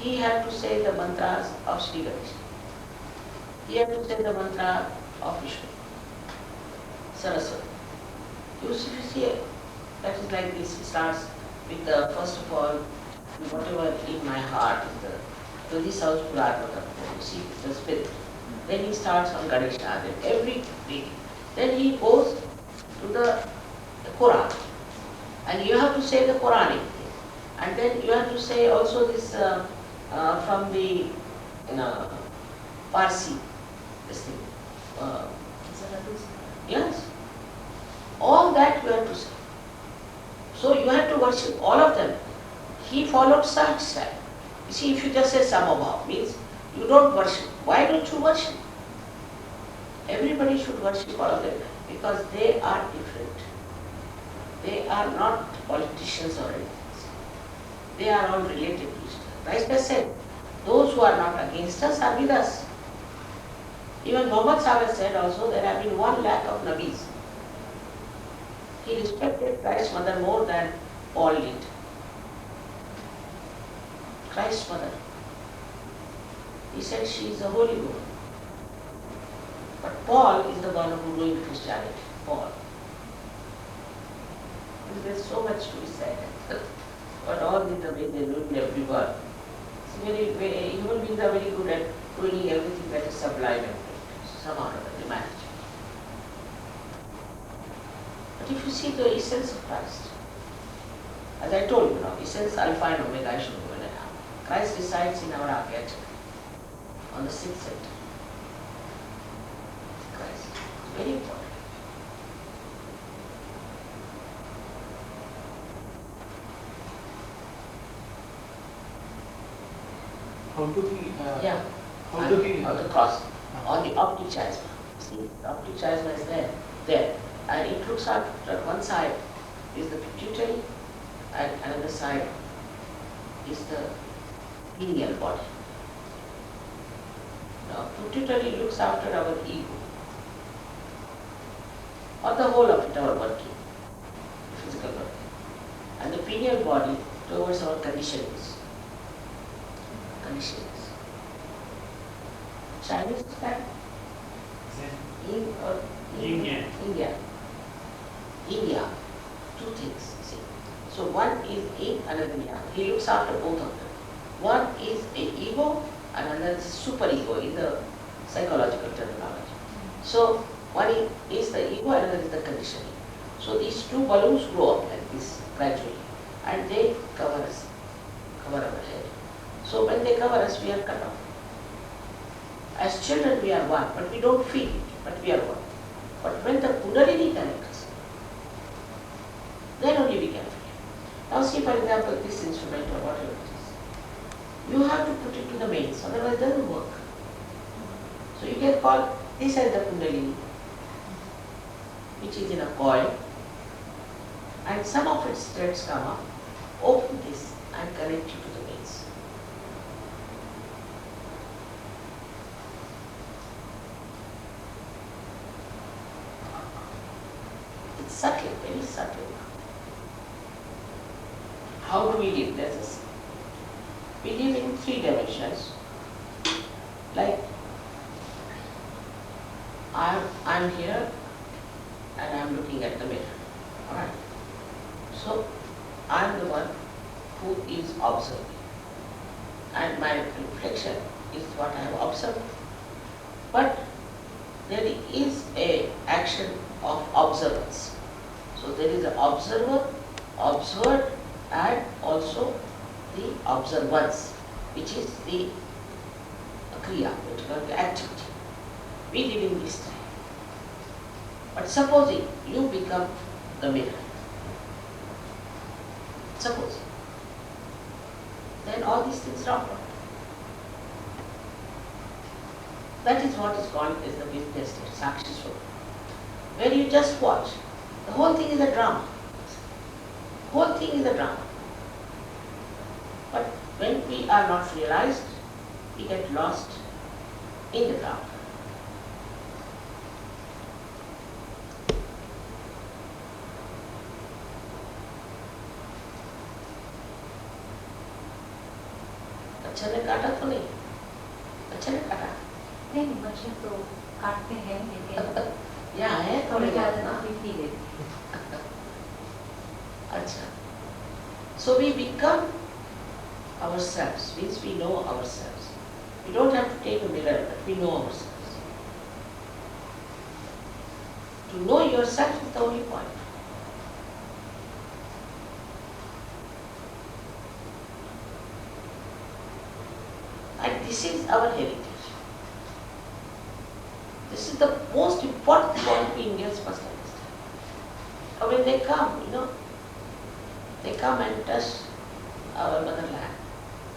he had to say the mantras of Sri Ganesh. He had to say the mantra of Vishnu, Saraswati. You see, that is like this. He starts with the, first of all, whatever in my heart is the, so this house Purarvata, you see, the spirit. Then he starts on Ganesha, then every week. Then he goes to the Quran. And you have to say the Quranic thing. And then you have to say also this from the Parsi, this thing. Yes. All that you have to say. So you have to worship all of them. He followed Sahaj style. You see, if you just say Samabhav, means you don't worship. Why don't you worship? Everybody should worship all of them because they are different. They are not politicians or anything. They are all related to each other. Christ has said, those who are not against us are with us. Even Muhammad Sahib has said also, there have been 1 lakh of Nabis. He respected Christ's mother more than Paul did. Christ's mother. He said she is a holy woman. But Paul is the one who ruined Christianity. Paul. There's so much to be said. But all in the way they ruined everyone. Human beings are very good at ruining everything that is sublime and great. Somehow or other, they manage. But if you see the essence of Christ, as I told you now, essence alpha and omega, I should know when I am. Christ resides in our Agya Chakra, on the 6th center. Christ. Very important.
How do we?
Yeah.
How do we?
On the cross, on the optic chiasma. See, the optic chiasma is there, and it looks at one side is the pituitary, and another side is the pineal body. Now, pituitary looks after our ego, or the whole of it, our working, physical working, and the pineal body towards our conditionings. Chinese is that Yin or
Yin Yang.
India. India. Two things, see. So one is Yin, another Yang. He looks after both of them. One is a ego and another is super ego in the psychological terminology. So one is the ego and another is the conditioning. So these two balloons grow up like this gradually and they cover us, cover our head. So when they cover us, we are cut off. As children we are one, but we don't feel it, but we are one. But when the Kundalini connects, then only we can feel it. Now see, for example, this instrument or whatever it is. You have to put it to the mains, otherwise it doesn't work. So you can call this as the Kundalini, which is in a coil, and some of its threads come up, open this and connect you to the mains. It's subtle, very subtle. How do we live? Let us see. We live in 3 dimensions. Like I'm here and I'm looking at the mirror. Alright. So I'm the one who is observing. And my reflection is what I have observed. But there is a action of observance. So there is an observer, observed, and also the observance, which is the kriya, which is the activity. We live in this time. But supposing you become the mirror, suppose, then all these things drop out. That is what is called as the witness state, Sakshi Swarupa, where you just watch. The whole thing is a drama. Whole thing is a drama. But when we are not realized, we get lost in the drama. अच्छा ने काटा तो नहीं, अच्छा ने काटा
नहीं बच्चे तो काटते हैं लेकिन
यहाँ है
थोड़ी
थोड़ी
ज़्यादा
ज्यादा
तकलीफ नहीं देती।
अच्छा. So we become ourselves, means we know ourselves. We don't have to take a mirror, but we know ourselves. To know yourself is the only point. And this is our heritage. This is the most important point Indians must understand. Or when they come, they come and touch our motherland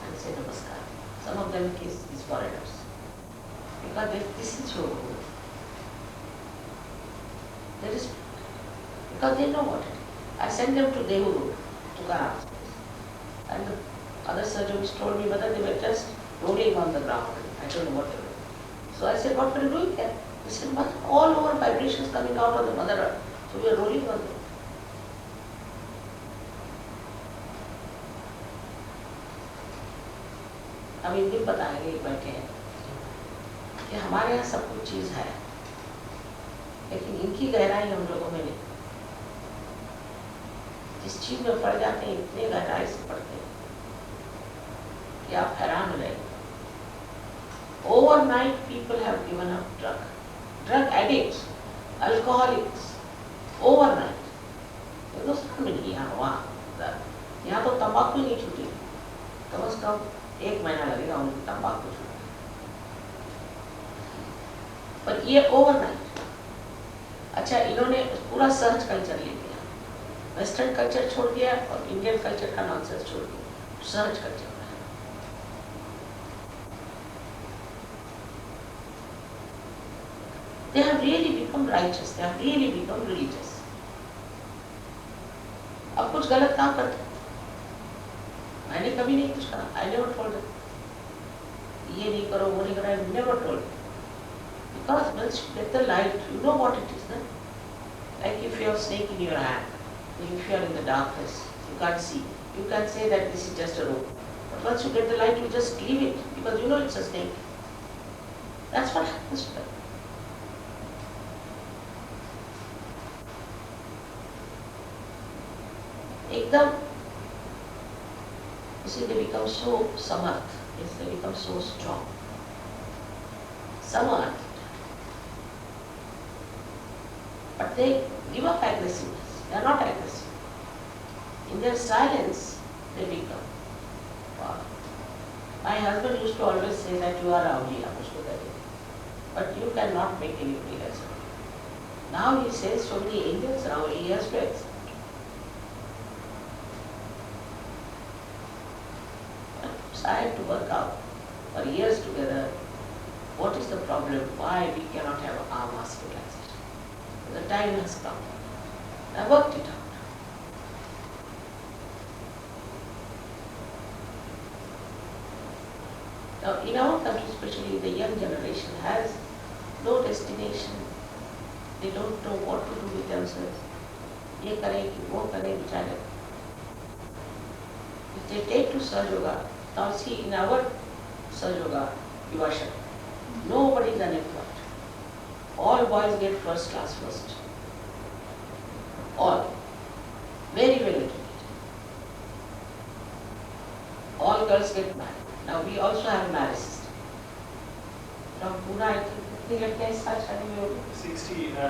and say namaskar. Some of them kiss these foreigners. Because this is your home. There is, because they know what it is. I sent them to Dehu Road, to Karam's place. And the other surgeons told me whether they were just rolling on the ground. I don't know what they were. So I said, what were you doing here? He said, "Mother, all over vibrations coming out of the mother earth. So we are rolling on them." अब इनके बताएंगे बैठे हैं कि हमारे यहाँ सब कुछ चीज़ है, लेकिन इनकी गहराई हम लोगों में नहीं। जिस चीज़ में पड़ जाते हैं इतने गहराई से पड़ते हैं कि आप हैरान हो जाएंगे। Overnight people have given up drug addicts, alcoholics, overnight. Hindustan में नहीं, यहाँ वहाँ, यहाँ तो तंबाकू ही नहीं छूटी, कम से कम 1 महीना लगेगा उनको तंबाकू छूटने। पर ये ओवरनाइट। अच्छा, इन्होंने पूरा सर्च कल्चर ले लिया, वेस्टर्न कल्चर छोड़ दिया और इंडियन कल्चर का नॉनसेंस छोड़ दिया, search culture. They have really become righteous. They have really become religious. अब कुछ गलत काम करते, मैंने कभी नहीं कुछ कहा. I never told them. ये नहीं करो, वो नहीं करो. I never told them. Because once you get the light, you know what it is, no? Like if you have a snake in your hand, if you are in the darkness, you can't see. You can say that this is just a rope. But once you get the light, you just leave it because you know it's a snake. That's what happens to them. एकदम, you see, they become so samarth, yes, they become so strong. Samarth. But they give up aggressiveness. They are not aggressive. In their silence, they become. Wow. My husband used to always say that you are awliya, but you cannot make anybody else. Now he says so many angels around, he has to accept. So I had to work out for years together what is the problem, why we cannot have our mass realization. The time has come. I worked it out. Now in our country, especially the young generation has no destination. They don't know what to do with themselves. ये करें कि वो करें बेचारे. If they take to Sahaja Yoga, now see in our Sahaja Yoga, Yuvashak, nobody is unemployed. All boys get first class first. All. Very well educated. All girls get married. Now we also have a marriage system. From Pune, I think, कितनी लड़कियां इस साल शादी में होगी?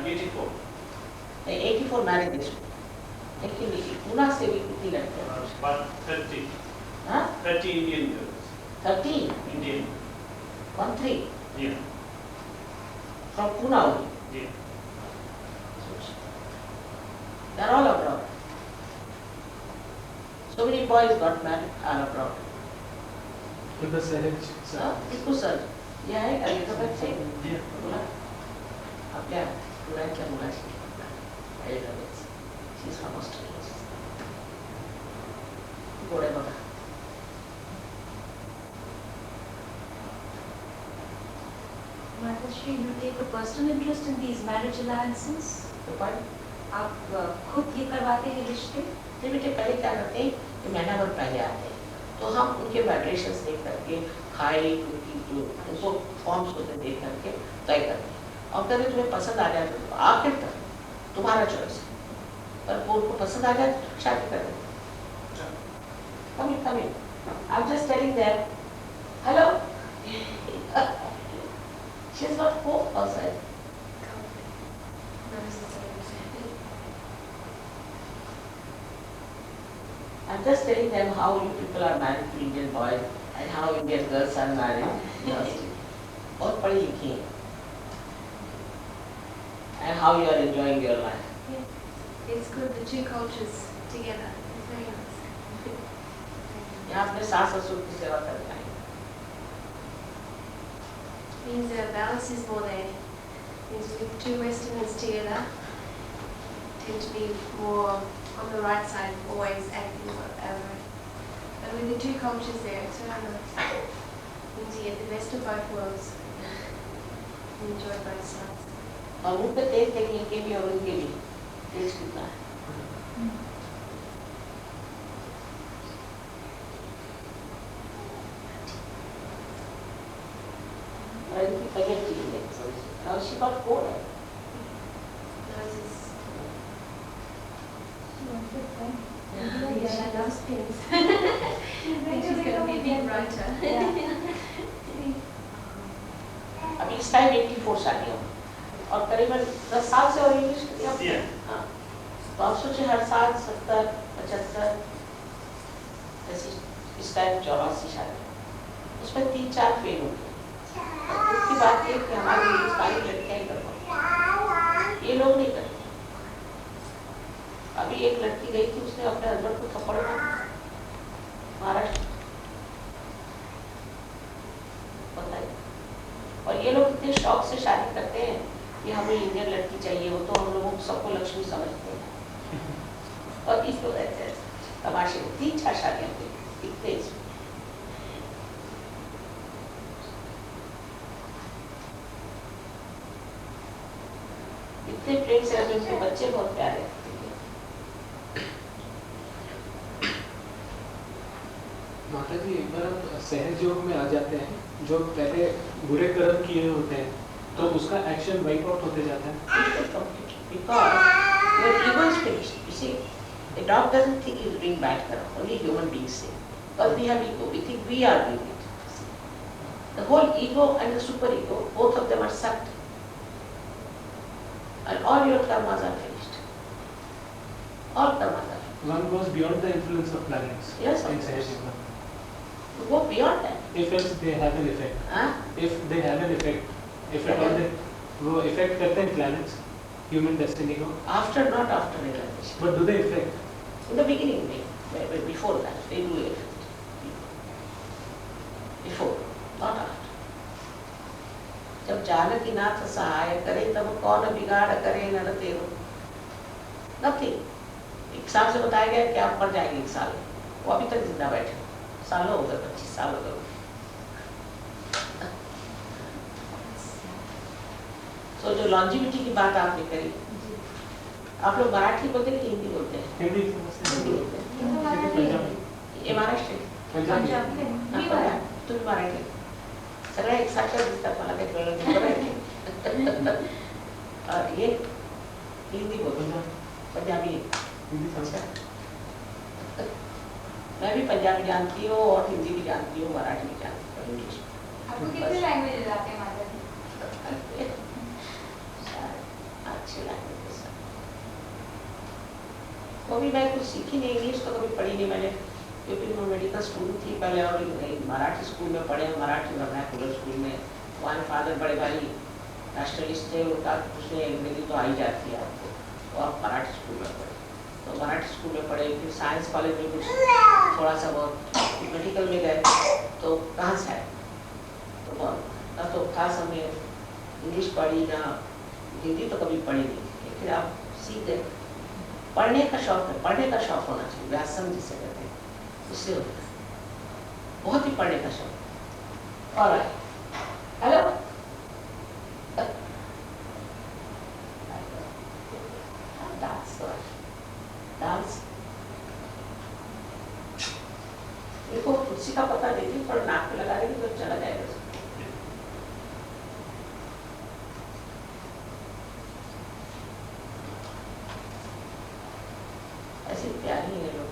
84.
84 marriages. लेकिन Pune से भी कितनी लड़कियां?
130.
हाँ?
30 Indian girls.
13?
Indian.
13?
Yeah.
From Pune only?
Yeah.
They are all abroad. So many boys got married are abroad.
Because
Ippu sir, ये आहे का Elizabeth से?
Yeah.
बोला आपल्या मुलांच्या मुलाची Elizabeth. She is from Australia. गोडे बघा.
Mataji, you take a personal interest in these marriage alliances?
तो पण
आप खुद ये करवाते हैं रिश्ते?
ये बेटे पहले क्या करते हैं कि महीना भर पहले आते हैं तो हम उनके वाइब्रेशंस देख करके हाइट उनकी जो उनको फॉर्म्स होते देख करके तय करते हैं और कभी तुम्हें पसंद आ जाए तो आखिर तक तुम्हारा चॉइस है पर वो उनको पसंद आ जाए तो शादी कर देते come in I'm just telling them hello she's not hope outside I'm just telling them how you people are married to Indian boys and how Indian girls are married. बहुत पढ़ी लिखी हैं. And how you are enjoying your life.
Yeah. It's good, the two cultures together. It's very nice.
यहाँ अपने सास ससुर की सेवा करना है.
Means the balance is more there. Means with two Westerners together, tend to be more on the right side, always acting whatever. But with the two cultures there, it's very nice. Means you get the best of both worlds. And enjoy both sides.
और मुँह पे तेज देखिए इनके भी और उनके भी तेज कितना है. और इनकी तबीयत ठीक है. Now she got cold.
Nose is...
Yeah,
Yeah, she loves pins. I think she's going to be a big writer.
अभी इस टाइम 84 शादियों और करीबन 10 साल से और इंग्लिश
Yeah.
हाँ तो आप सोचिए हर साल 70, 75 ऐसी इस टाइम 84 शादी उसमें 3-4 फेल हो गए. उसकी बात ये कि हमारी हिंदुस्तानी लड़कियां ही कर पाती ये लोग नहीं करते. अभी एक लड़की गई थी उसने अपने हस्बैंड को थप्पड़ मारा महाराष्ट्र बताइए. और ये लोग इतने शौक से शादी करते हैं कि हमें इंडियन लड़की चाहिए, वो तो हम लोगों को सबको लक्ष्मी समझते हैं। और इस लोग रहते हैं तमाशे, 3-4 शादियाँ हुई इतने इसमें। इतने प्रेम से रहते, उनके बच्चे बहुत प्यारे हैं।
माता जी, एक बार आप सहज योग में आ जाते हैं, जो पहले बुरे कर्म किए होते हैं, तो उसका एक्शन वाइप आउट होते जाता है।
Because your ego is finished. You see, a dog doesn't think he's doing bad karma. Only human beings say. Because we have ego, we think we are doing it. The whole ego and the superego, both of them are sucked. And all your karmas are finished. All karmas are finished.
One goes beyond the influence of planets.
Yes, of
in
course.
सहज योग.
You go beyond that.
If else they have an effect.
Huh?
If they have an effect. If at all they वो effect करते हैं planets, human destiny को.
After, not after realization.
But do they affect?
In the beginning, before that, they do it. Before, not after. जब जानकी नाथ सहाय करे तब कौन बिगाड़ करे नर तेरो। Nothing. एक साल से बताया गया कि आप मर जाएंगे एक साल, वो अभी तक जिंदा बैठे, सालों हो गए, 25 साल हो गए। तो जो लॉन्जिविटी की बात आपने करी, आप लोग मराठी बोलते हैं कि हिंदी बोलते हैं?
हिंदी
हिंदी बोलते हैं।
पंजाबी
ये महाराष्ट्र
पंजाबी
तुम्ही मराठी सगळ्या एक सारख्या दिसतात मला काही कळलं नाही। और ये हिंदी बोलते, पंजाबी।
हिंदी
अच्छा, मैं भी पंजाबी जानती हूँ और हिंदी भी जानती हूँ, मराठी भी जानती हूँ, इंग्लिश।
आपको कितने लैंग्वेजेस आते हैं माता जी?
अच्छी लैंग्वेज। वो भी मैं कुछ सीखी नहीं, इंग्लिश तो कभी पढ़ी नहीं मैंने, क्योंकि मैं मेडिकल स्टूडेंट थी पहले और मराठी स्कूल में पढ़े, मराठी वर्नाकुलर स्कूल में। हमारे फादर बड़े भाई नेशनलिस्ट थे, उनका उसने अंग्रेजी तो आ ही जाती है आपको, तो आप मराठी स्कूल में पढ़े, तो मराठी स्कूल में पढ़े। फिर साइंस कॉलेज में कुछ थोड़ा सा बहुत, मेडिकल में गए तो कहाँ से आए, तो ना तो खास हमने इंग्लिश पढ़ी ना हिंदी, तो कभी पढ़ी नहीं। फिर आप सीख गए। पढ़ने का शौक है, पढ़ने का शौक होना चाहिए, व्यासंग जिसे कहते हैं, उससे होता है, बहुत ही पढ़ने का शौक। और हेलो, डांस डांस देखो, कुर्सी का पता देती पर नाक पे लगा देगी तो चला जाएगा। ऐसी प्यारी है लोग,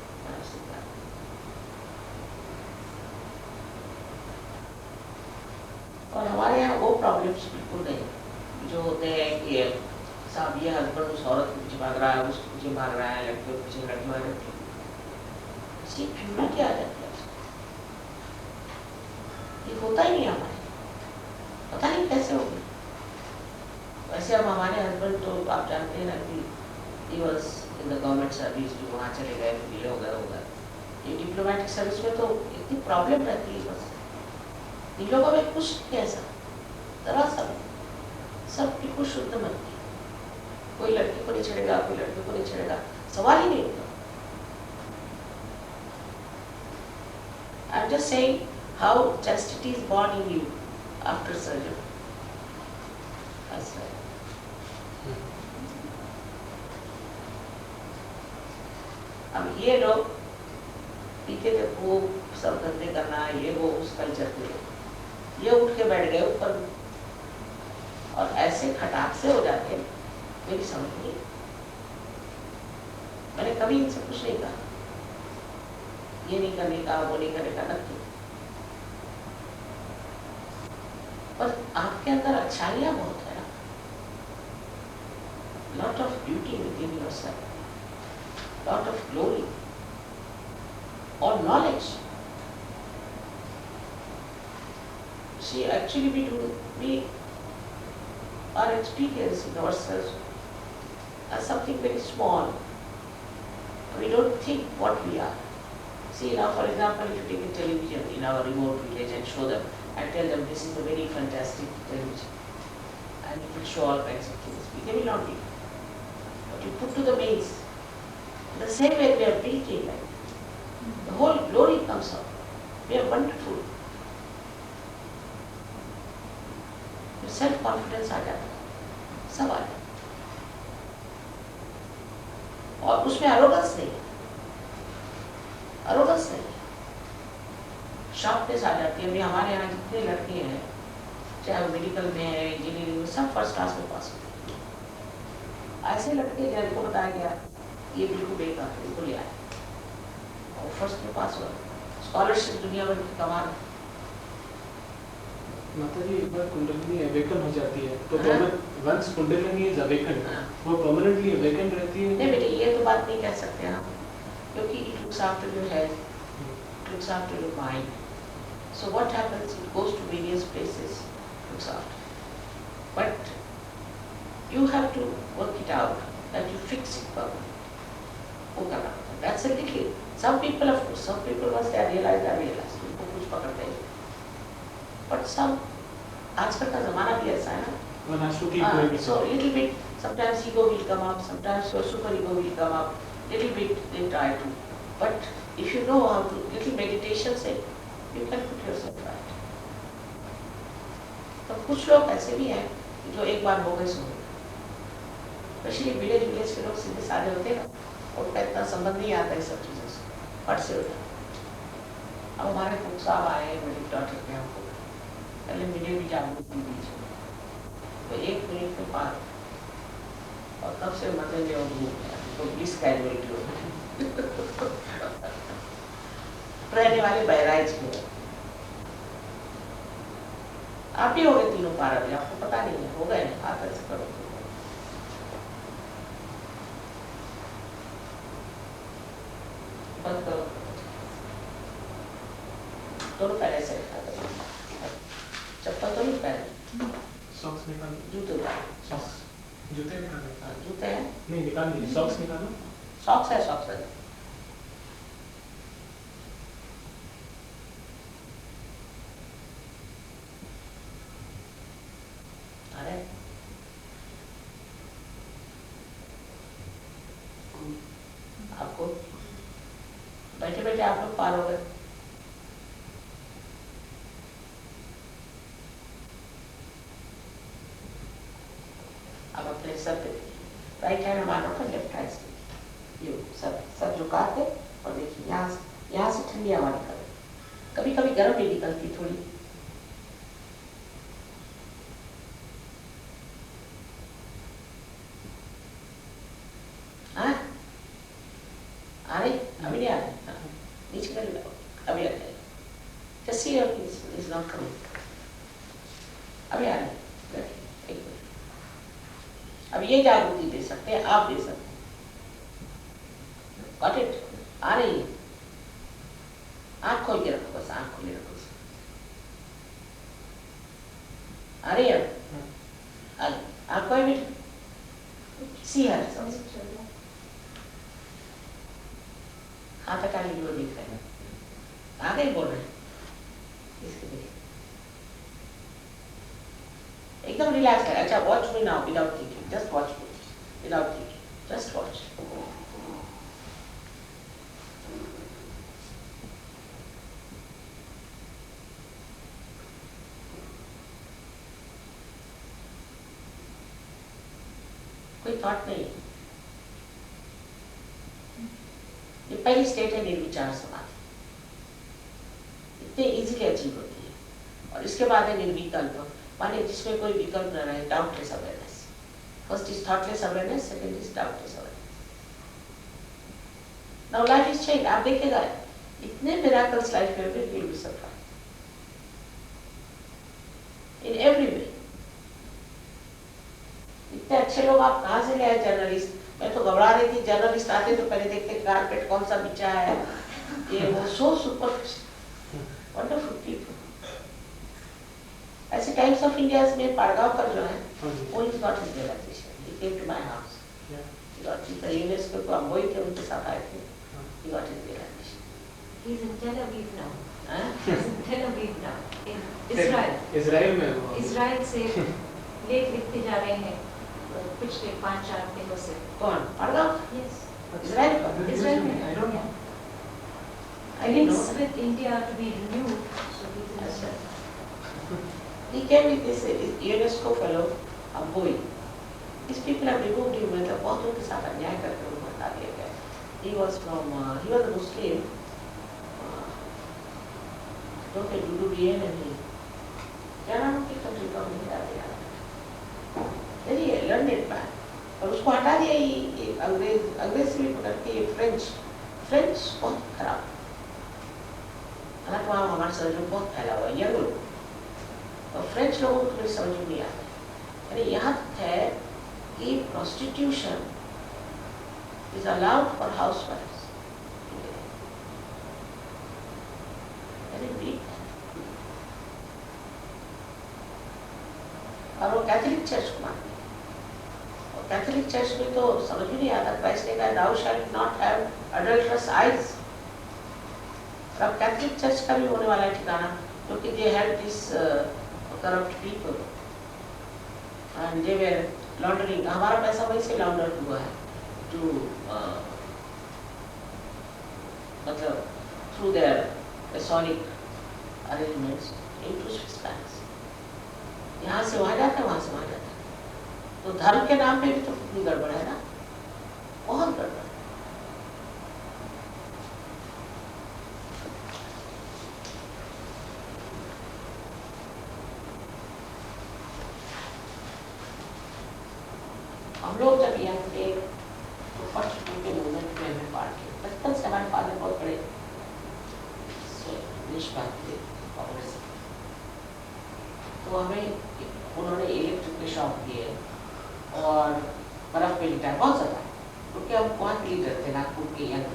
और हमारे यहाँ वो प्रॉब्लम्स बिल्कुल नहीं जो होते हैं कि साहब ये हस्बैंड उस औरत को पीछे भाग रहा है, उसको पीछे भाग रहा है, लड़के को पीछे लड़की भाग रही है, इसकी प्योरिटी आ जाती है। ये होता ही नहीं हमारे, पता नहीं कैसे हो गया। वैसे अब हमारे हस्बैंड तो आप जानते हैं ना कि he was in the government service, जो वहाँ चले गए, डिले हो गया होगा। ये डिप्लोमेटिक सर्विस में तो इतनी प्रॉब्लम रहती है, बस इन लोगों में कुछ नहीं ऐसा, जरा सा सब बिल्कुल शुद्ध मन की, कोई लड़की को नहीं छेड़ेगा, कोई लड़के को नहीं छेड़ेगा, सवाल ही नहीं होता। I'm just saying how chastity is born in you after surgery. That's right. अब ये लोग पीते थे खूब, सब धंधे करना, ये वो उस कल्चर के लोग, ये उठ के बैठ गए ऊपर और ऐसे खटाक से हो जाते, मेरी समझ नहीं। मैंने कभी इनसे कुछ नहीं कहा, ये नहीं करने का, वो नहीं करने का, नक्की। पर आपके अंदर अच्छाइयाँ बहुत है ना, lot of beauty within yourself, lot of glory और knowledge. See, actually we are experiencing ourselves as something very small. We don't think what we are. See now, for example, if you take a television in our remote village and show them and tell them this is a very fantastic television, and you will show all kinds of things. They will not be. But you put to the mains. The same way we are built in life. The whole glory comes out. We are wonderful. Your self-confidence आ जाता है, सब आ जाता है। और उसमें arrogance नहीं है, arrogance नहीं है, sharpness आ जाती है। अभी हमारे यहाँ जितने लड़के हैं, चाहे वो मेडिकल में है, इंजीनियरिंग में, सब फर्स्ट क्लास में पास होते हैं। ऐसे लड़के जिनको बताया गया ये बिल्कुल बेकार है, बिल्कुल यार, और फर्स्ट में पास हुआ, स्कॉलरशिप दुनिया भर की कमा।
माता जी एक बार कुंडलिनी अवेकन हो जाती है तो
हाँ?
वंस कुंडलिनी इज अवेकन वो परमानेंटली अवेकन रहती है।
नहीं बेटे, ये तो बात नहीं कह सकते हम, क्योंकि it looks after your health, it looks after your mind. So what happens? It goes to various places, looks after. But you have to work it out that you fix it properly. वो करना पड़ता है। That's a little. Some people, of course, some people once they realize, उनको कुछ पकड़ते हैं। But some, आजकल का ज़माना भी ऐसा है ना।
One has to keep going it.
So little bit, sometimes ego will come up, sometimes your super ego will come up. Little bit they try to. But if you know how to, little meditation say, you can put yourself right. तो कुछ लोग ऐसे भी हैं जो एक बार हो गए सो गए। स्पेशली विलेज के लोग सीधे साधे होते हैं ना, उनका इतना संबंध नहीं आता है सब चीज़ों से, फट से होता है। अब हमारे पुख साहब आए मेरी डॉक्टर के हमको पहले मिले भी जागरूक भी बीच में, तो 1 मिनट में पार, और तब से मजे में और घूम गया, तो 20 कैजुअलिटी हो गई। रहने वाले बहराइच के आप भी हो गए तीनों पार, अभी आपको पता नहीं है, हो गए हाथ ऐसे करो। बंद करो, दोनों पैर ऐसे रखा करो, चप्पल तो नहीं पहने,
सॉक्स निकाल,
जूते उतारो,
सॉक्स जूते निकालो।
हाँ, जूते हैं,
नहीं निकाल दीजिए, सॉक्स निकालो।
सॉक्स है, सॉक्स है। अरे आपको बैठे बैठे आप लोग पार हो गए। अब अपने सर पे राइट हैंड मानो तो लेफ्ट हैंड से ये सर झुका के और देखिए यहाँ से ठंडी हवा निकल, कभी कभी गर्म भी निकलती थोड़ी। हाँ आ रही, अभी नहीं आ रही, नीचे कर लो, अभी आ जाएगी। Just see your piece is not coming. अभी आ रही, एक मिनट। अब ये जागृति दे सकते हैं, आप दे सकते हैं। Got it? आ रही है। आँख खोल के रखो, बस आँख खोल के रखो। आ रही है? आ रही। आँख खोल बेटा। See her. हाथ हटा लीजिए, वो दिख रहा है। आगे बोल रहे हैं। इसके देखिए। एकदम रिलैक्स है। अच्छा, watch me now without thinking. Just watch me without thinking. Just watch. कोई थॉट नहीं, ये पहली स्टेट है निर्विचार समाधि, इतने इजीली अचीव होती है। और इसके बाद है निर्विकल्प, माने जिसमें कोई विकल्प न रहे, doubtless awareness. First is thoughtless awareness, second is doubtless awareness. Now life is change, आप देखिएगा इतने मिरेकल्स लाइफ में will be surprised in every way. इतने अच्छे लोग आप कहाँ से ले आए जर्नलिस्ट? मैं तो घबरा रही थी, जर्नलिस्ट आते तो पहले देखते कारपेट कौन सा बिछा है, ये वो सो सुपर वंडरफुल पीपल। ऐसे टाइम्स ऑफ इंडिया में पाड़गांवकर जो है, वो is not his realization, he came to my house, he got UNESCO को हम वही थे, उनके साथ आए थे, he got his realization.
He is in Tel Aviv now.
हैं?
He is in Tel Aviv now. In Israel.
Israel में वो।
Israel से लेख लिखते जा रहे हैं पिछले 5-4 दिनों से।
कौन? पढ़गांव?
Yes.
इजराइल का?
Israel में,
I don't know.
I didn't
Links
know.
with India to be renewed. So this is
अच्छा. He came with this UNESCO fellow, Boy. These people have removed him, मतलब बहुत उनके साथ अन्याय करके उनको हटा दिया गया. He was he was a Muslim. Don't they do DN and he? क्या नाम की country का नहीं याद है यार. Very learned man. और उसको हटा दिया ये अंग्रेज से भी पकड़ के ये फ्रेंच बहुत खराब. हालांकि वहाँ हमारे समझ में बहुत फैला हुआ है यंग लोग और फ्रेंच लोगों को थोड़ी समझ में नहीं आता. यानी यहाँ तक है कि prostitution is allowed for housewives. Very deep. और वो कैथोलिक चर्च को मानते हैं. और कैथोलिक चर्च में तो समझ में नहीं आता. क्राइस्ट ने कहा thou shalt not have adulterous eyes. और अब कैथोलिक चर्च का भी होने वाला है ठिकाना क्योंकि they had this corrupt people and they were laundering. हमारा पैसा वहीं से launder हुआ है to मतलब through their Masonic arrangements into Swiss banks. यहाँ से वहाँ जाता है, वहाँ से वहाँ जाता है. तो धर्म के नाम पे भी तो कितनी गड़बड़ है ना, बहुत गड़बड़. हम लोग जब यहाँ थे तो फर्स्ट के मूवमेंट में हमें पार्ट किया. बचपन से हमारे फादर बहुत बड़े निष्पात थे कांग्रेस से. तो हमें उन्होंने इलेक्ट्रिक के शॉप दिए और बर्फ में लिटाया बहुत ज़्यादा क्योंकि हम वहाँ के लीडर थे नागपुर के यंग.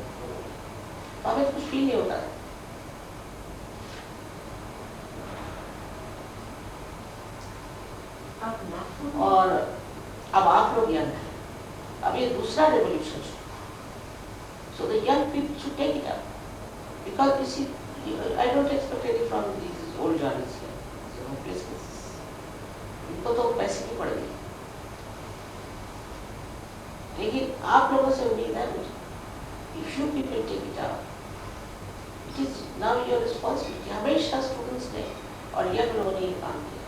तो हमें तो कुछ फील नहीं होता था.
आप नागपुर
और अब आप लोग यंग हैं. अब ये दूसरा रेवोल्यूशन शुरू. So the young people should take it up because you see, I don't expect any from these old journalists here. So please, इनको तो पैसे की पड़ेगी. लेकिन आप लोगों से उम्मीद है मुझे. If you people take it up, it is now your responsibility. हमेशा स्टूडेंट्स ने और यंग लोगों ने ये काम किया.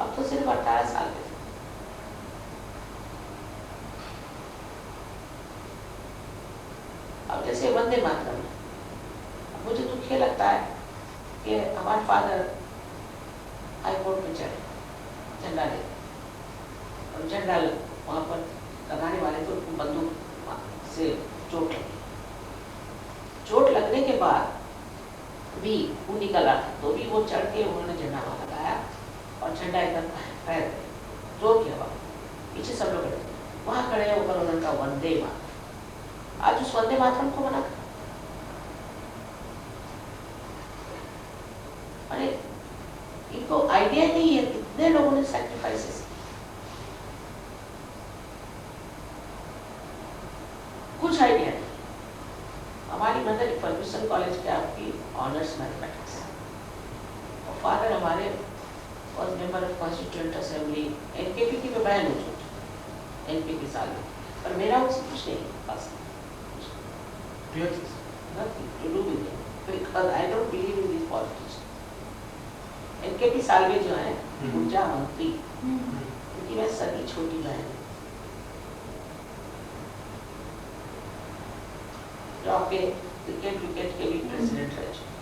अब तो सिर्फ 18 साल के थे. अब जैसे वंदे मातरम है. अब मुझे दुख ये लगता है कि हमारे फादर हाई कोर्ट में चढ़े झंडा ले और झंडा वहाँ पर लगाने वाले तो उनको बंदूक से चोट लगी. चोट लगने के बाद भी वो निकला तो भी वो चढ़ के उन्होंने झंडा वहाँ लगाया और झंडा एकदम पैर जोर किया वहाँ. पीछे सब लोग खड़े वहाँ खड़े होकर उन्होंने कहा वंदे मातरम. आज उस वंदे मातरम को मना कर. अरे इनको आइडिया नहीं है कितने लोगों ने सैक्रिफाइसेस. कुछ आइडिया नहीं. हमारी मदर फर्ग्यूसन कॉलेज के आपकी ऑनर्स मैथमेटिक्स और फादर हमारे और member of constituent assembly NKP की मैं बहन हो चुकी एनपी साल में. पर मेरा उससे कुछ नहीं पास. Nothing to do with it because I don't believe in these politics. NKP Salve जो है ऊर्जा मंत्री उनकी मैं सगी छोटी बहन हूँ जो आपके क्रिकेट के भी प्रेसिडेंट रह चुके.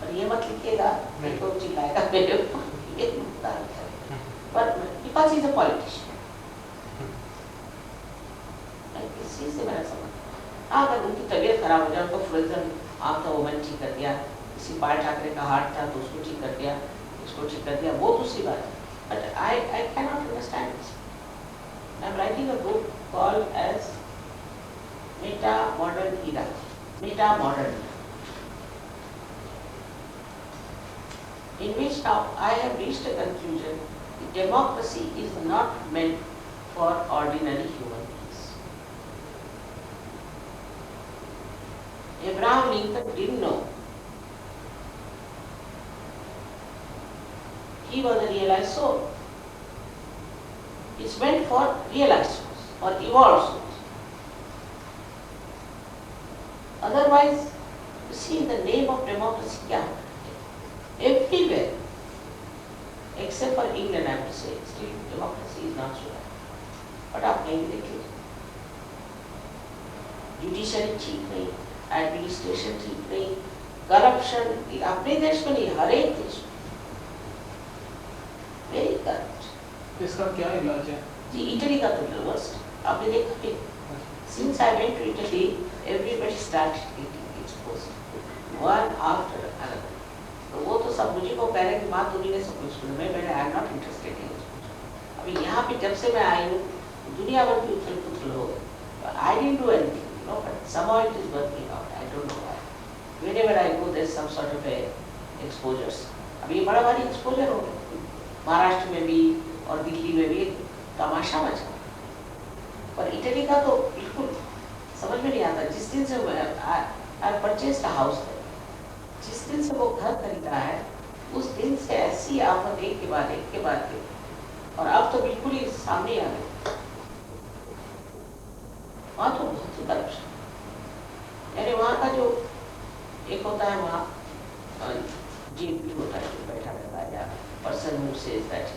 और ये मत लिखिएगा मेरे को चिल्लाएगा मेरे ऊपर ये नुकसान है. पर because he is a politician किसी से मेरा समझ. अगर उनकी तबीयत खराब हो जाए उनको फ्रोजन आम था वो मैंने ठीक कर दिया. किसी बाल ठाकरे का हार्ट था तो उसको ठीक कर दिया, इसको ठीक कर दिया, वो दूसरी बात है. But I can not understand this. I am writing a book called as meta modern era. Meta modern in which now I have reached a conclusion that democracy is not meant for ordinary human beings. Abraham Lincoln didn't know. He realized soul. It's meant for realized souls or evolved souls. Otherwise, you see, in the name of democracy, क्या होता है? Everywhere, except for England, I have to say, still democracy is not so bad. But आप कहीं भी देखिए, judiciary ठीक नहीं, administration ठीक नहीं, करप्शन अपने देश में नहीं, हर एक देश में वेरी करप्ट।
इसका क्या इलाज है?
जी इटली का तो वर्स्ट, आपने देखा कि since I went to Italy, everybody started getting exposed one after another. तो वो तो सब मुझे को कह रहे हैं कि माँ तुमने ने सब कुछ किया, मैं I am not interested in इसमें। अभी यहाँ पे जब से मैं आई हूँ दुनिया भर की उथल पुथल हो गई। I didn't do anything, you know, but somehow it is working out. I don't know why. Whenever I go, there's some sort of a exposures. अभी बड़ा भारी exposure हो गया, महाराष्ट्र में भी और दिल्ली में भी तमाशा मचा। पर इटली का तो बिल्कुल समझ में नहीं आता। जिस दिन से I purchased a house there, जिस दिन से वो घर खरीदा है, उस दिन से ऐसी आफत एक के बाद एक, और अब तो बिल्कुल ही सामने आ गई। वहाँ तो बहुत ही करप्शन, यानी वहाँ का जो एक होता है वहाँ जीपी होता है जो बैठा रहता है या पर्सन हु सेज दैट,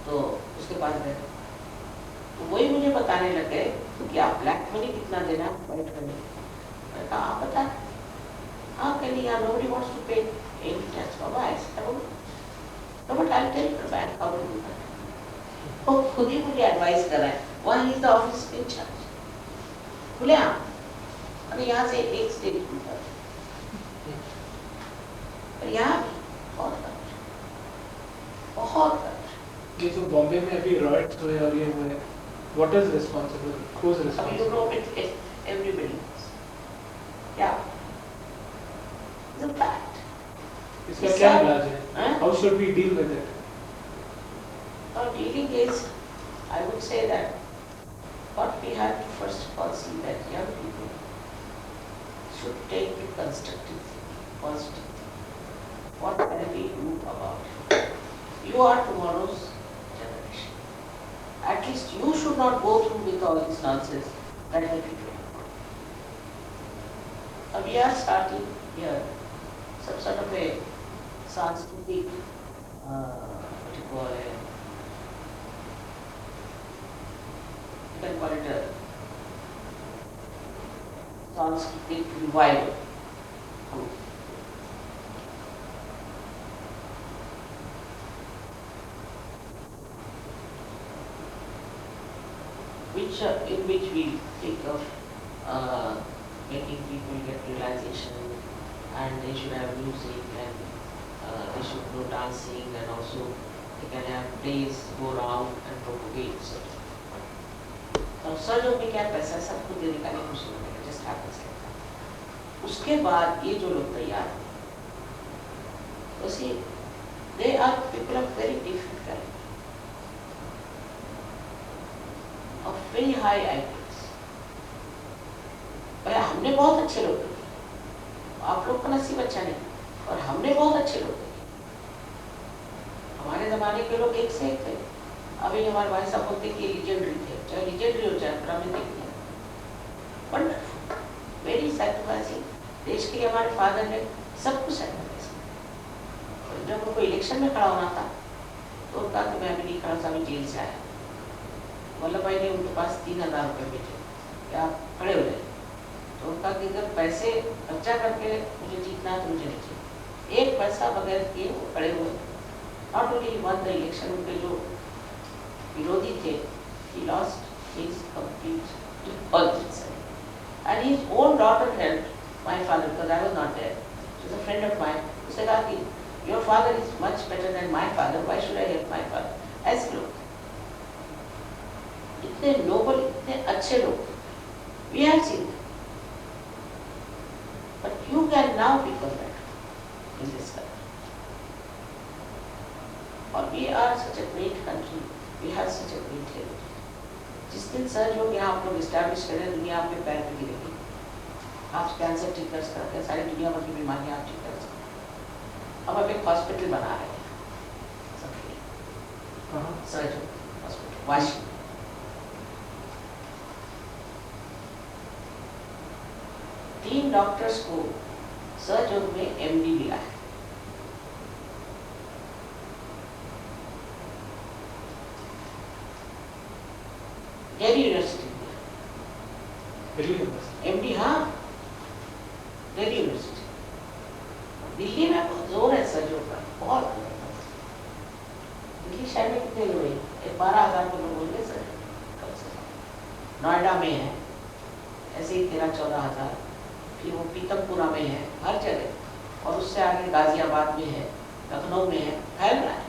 तो उसके पास बैठे तो वही मुझे बताने लगे कि आप ब्लैक मनी कितना देना, व्हाइट मनी। मैंने कहा आप बता, हाँ कह लिया nobody wants to pay any tax, बाबा ऐसा करो, तो but I tell you bank how to do that. वो खुद ही मुझे एडवाइस कर रहा है, वहाँ ही द ऑफिस इंचार्ज खुले आप, अरे यहाँ से एक स्टेज ऊपर, पर यहाँ भी बहुत करप्शन, बहुत करप्शन।
ये जो बॉम्बे में अभी रॉयट्स हुए और ये हुए, what is responsible, who is
अब you
responsible?
know it, everybody knows. Yeah. The fact.
इसका क्या इलाज है?
Huh?
How should we deal with it?
Now dealing is, I would say that what we have to first of all see that young people should take it constructively, positively. What can we do about it? You are tomorrow's generation. At least you should not go through with all this nonsense that the people have. Now we are starting here some sort of a Sanskritic, what you call it, you can call it a Sanskritic revival group. In which we think of making people get realization, and they should have music, and they should do dancing, and also they can have plays go around and propagate such. और सहयोग में क्या पैसा सबको देने का नहीं, खुशी होने का, just happens like that. उसके बाद ये जो लोग तैयार हैं, तो see, they are people of very different caliber, of very high IQs. पर हमने बहुत अच्छे लोग देखे, आप लोग का नसीब अच्छा नहीं, और हमने बहुत अच्छे लोग देखे। हमारे जमाने के लोग एक से एक थे, अभी हमारे भाई साहब बोलते कि लीजेंडरी थे, चाहे लीजेंडरी हो चाहे हमने देख लिया, वंडरफुल, वेरी सैक्रिफाइसिंग। देश के लिए हमारे फादर ने सब कुछ सैक्रिफाइस किया। जब उनको इलेक्शन में खड़ा होना था तो उनका कि मैं भी नहीं खड़ा था, मैं जेल से आया। वल्लभ भाई ने उनके पास 3000 रुपये भेजे कि आप खड़े हो जाए, तो उनका कि अगर पैसे खर्चा करके मुझे जीतना है तो मुझे नहीं चाहिए, एक पैसा बगैर किए वो खड़े हुए। Not only one the election, उनके जो विरोधी थे, he lost his complete politics, and his own daughter helped my father because I was not there. She was a friend of mine. उसने कहा कि your father is much better than my father. Why should I help my father? ऐसे लोग इतने Nobel, इतने अच्छे लोग, we have seen them. But you can now become better in this country. और we are such a great country. We have such a great heritage. जिस दिन सहज हो गया आप लोग इस्टेब्लिश करें, दुनिया आपके पैर पे गिरेगी। आप कैंसर ठीक कर सकते हैं, सारी दुनिया भर की बीमारियां आप ठीक कर सकते हैं। अब आप एक हॉस्पिटल बना रहे हैं सबके लिए,
कहाँ?
Surgery hospital Vashi. तीन डॉक्टर्स को सर्जरी में एमडी मिला है। दिल्ली यूनिवर्सिटी एमडी, हाँ दिल्ली यूनिवर्सिटी। दिल्ली में बहुत जोर है सर्जरी का, बहुत। दिल्ली शहर में कितने लोग हैं? 12,000 के लोग होंगे सर कम से कम। नोएडा में है ऐसे ही 13-14,000, फिर वो पीतमपुरा में है, हर जगह। और उससे आगे गाजियाबाद में है, लखनऊ में है, फैल रहा है।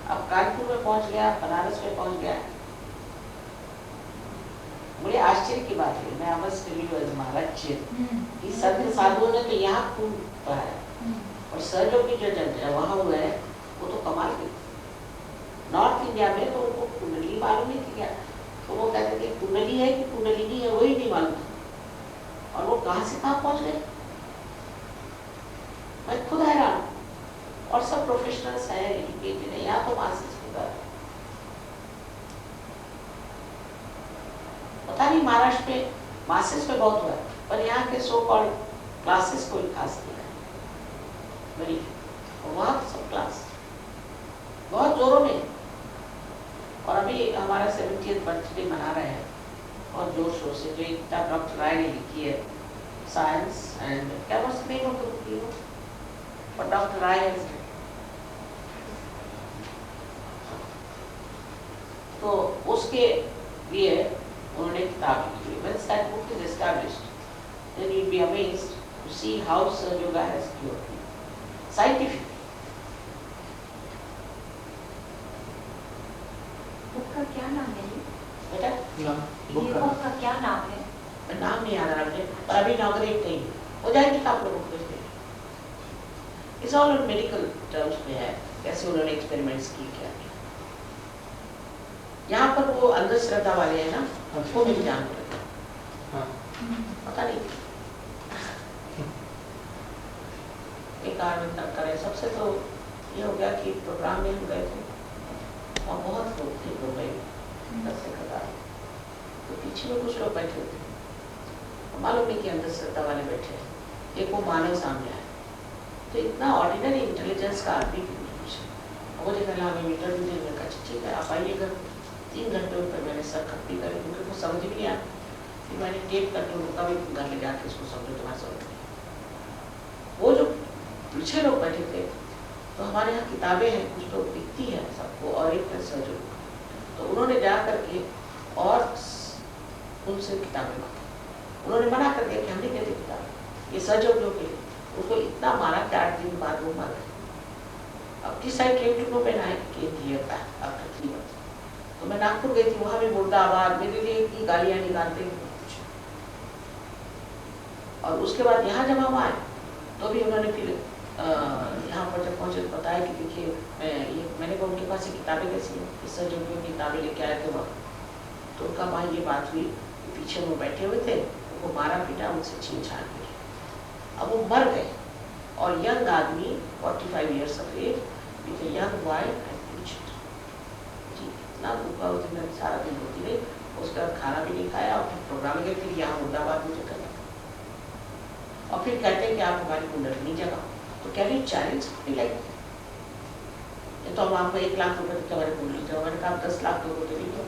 अब कानपुर में पहुंच गया, बनारस में पहुंच गया। मुझे आश्चर्य की बात है, मैं अवश्य महाराज कि संत साधुओं ने तो यहाँ खूब पढ़ाया, और सर्जों की जो जनता वहाँ हुआ है वो तो कमाल की। नॉर्थ इंडिया में तो उनको कुंडली मालूम नहीं थी क्या, तो वो कहते थे कुंडली है कि कुंडलिनी है वही नहीं मालूम था। और वो कहाँ से कहाँ पहुँच गए, मैं खुद हैरान। और सब प्रोफेशनल्स हैं, एजुकेटेड है, यहाँ तो मास्टर्स की बात। पता नहीं महाराष्ट्र में मास्टर्स पे बहुत हुआ है, पर यहाँ के सो कॉल्ड क्लासेस कोई खास नहीं है मेरी। वहाँ तो सब क्लास बहुत जोरों में। और अभी हमारा 70th बर्थडे मना रहे हैं बहुत जोर शोर से, जो एक डॉक्टर राय ने लिखी है, साइंस एंड क्या बस नहीं होती हो, और डॉक्टर राय है। तो उसके लिए उन्होंने किताब लिखी है। Once that book is established, then you'll be amazed to see how Sir Yoga has cured me. Scientific.
Book का क्या नाम है ये?
बेटा
ये बुक का क्या नाम है?
नाम नहीं याद आ रहा मुझे, पर अभी इनॉग्रेट नहीं हो जाएगी आप लोगों को। इट्स ऑल मेडिकल टर्म्स में है, कैसे उन्होंने एक्सपेरिमेंट्स की क्या। यहाँ पर वो अंधश्रद्धा वाले हैं ना, वो भी जानते हैं।
हाँ।
पता नहीं एक कारण करें। सबसे तो ये हो गया कि प्रोग्राम में हम गए थे और बहुत लोग थे, लोग गए 10 से 10,000, तो पीछे में कुछ लोग बैठे थे, मालूम नहीं कि अंधश्रद्धा वाले बैठे हैं। एक वो मानव सामने आया, तो इतना ऑर्डिनरी इंटेलिजेंस का आदमी भी नहीं पूछा। वो देखा हमें इंटरव्यू देने का, ठीक है आप आइएगा। 3 घंटे पर मैंने सर खत्ती करी, क्योंकि वो समझ भी नहीं आया। फिर मैंने टेप करके उनका भी घर ले जाके इसको समझो, तुम्हारा समझ नहीं। वो जो पीछे लोग बैठे थे, तो हमारे यहाँ किताबें हैं, कुछ तो दिखती है सबको, और एक सर्जन, तो उन्होंने जा करके और उनसे किताबें मांगी। उन्होंने मना कर दिया कि हम नहीं देते किताब। ये सर्जन जो के उसको इतना मारा कि 8 दिन बाद वो मर गए। अब किस side came to know when I came here after 3 months। तो मैं नागपुर गई थी, वहाँ भी मुर्दाबाद, मेरे लिए इतनी गालियाँ निकालते हैं। और उसके बाद यहाँ जब हम आए तो भी उन्होंने फिर यहाँ पर जब पहुँचे तो बताया कि देखिए ये मैंने कहा उनके पास ये किताबें कैसी हैं, इस सर्जन की किताबें लेके आए थे वहाँ। तो उनका वहाँ ये बात हुई, पीछे वो बैठे हुए थे, उनको मारा पीटा, उनसे छीन छान की। अब वो मर गए, और यंग आदमी 45 years of age with a young wife and 2 children। जी इतना भूखा उस दिन सारा दिन होती रही, उसके बाद खाना भी नहीं खाया, और फिर प्रोग्राम गए, फिर यहाँ मुर्दाबाद में चक्कर लगा। और फिर कहते हैं कि आप हमारी कुंडली जगह, तो कैन यू चैलेंज लाइक, ये तो हम आपको 1 लाख रुपए की हमारी कुंडली जगह, मैंने कहा 10 लाख रुपए तो नहीं दो।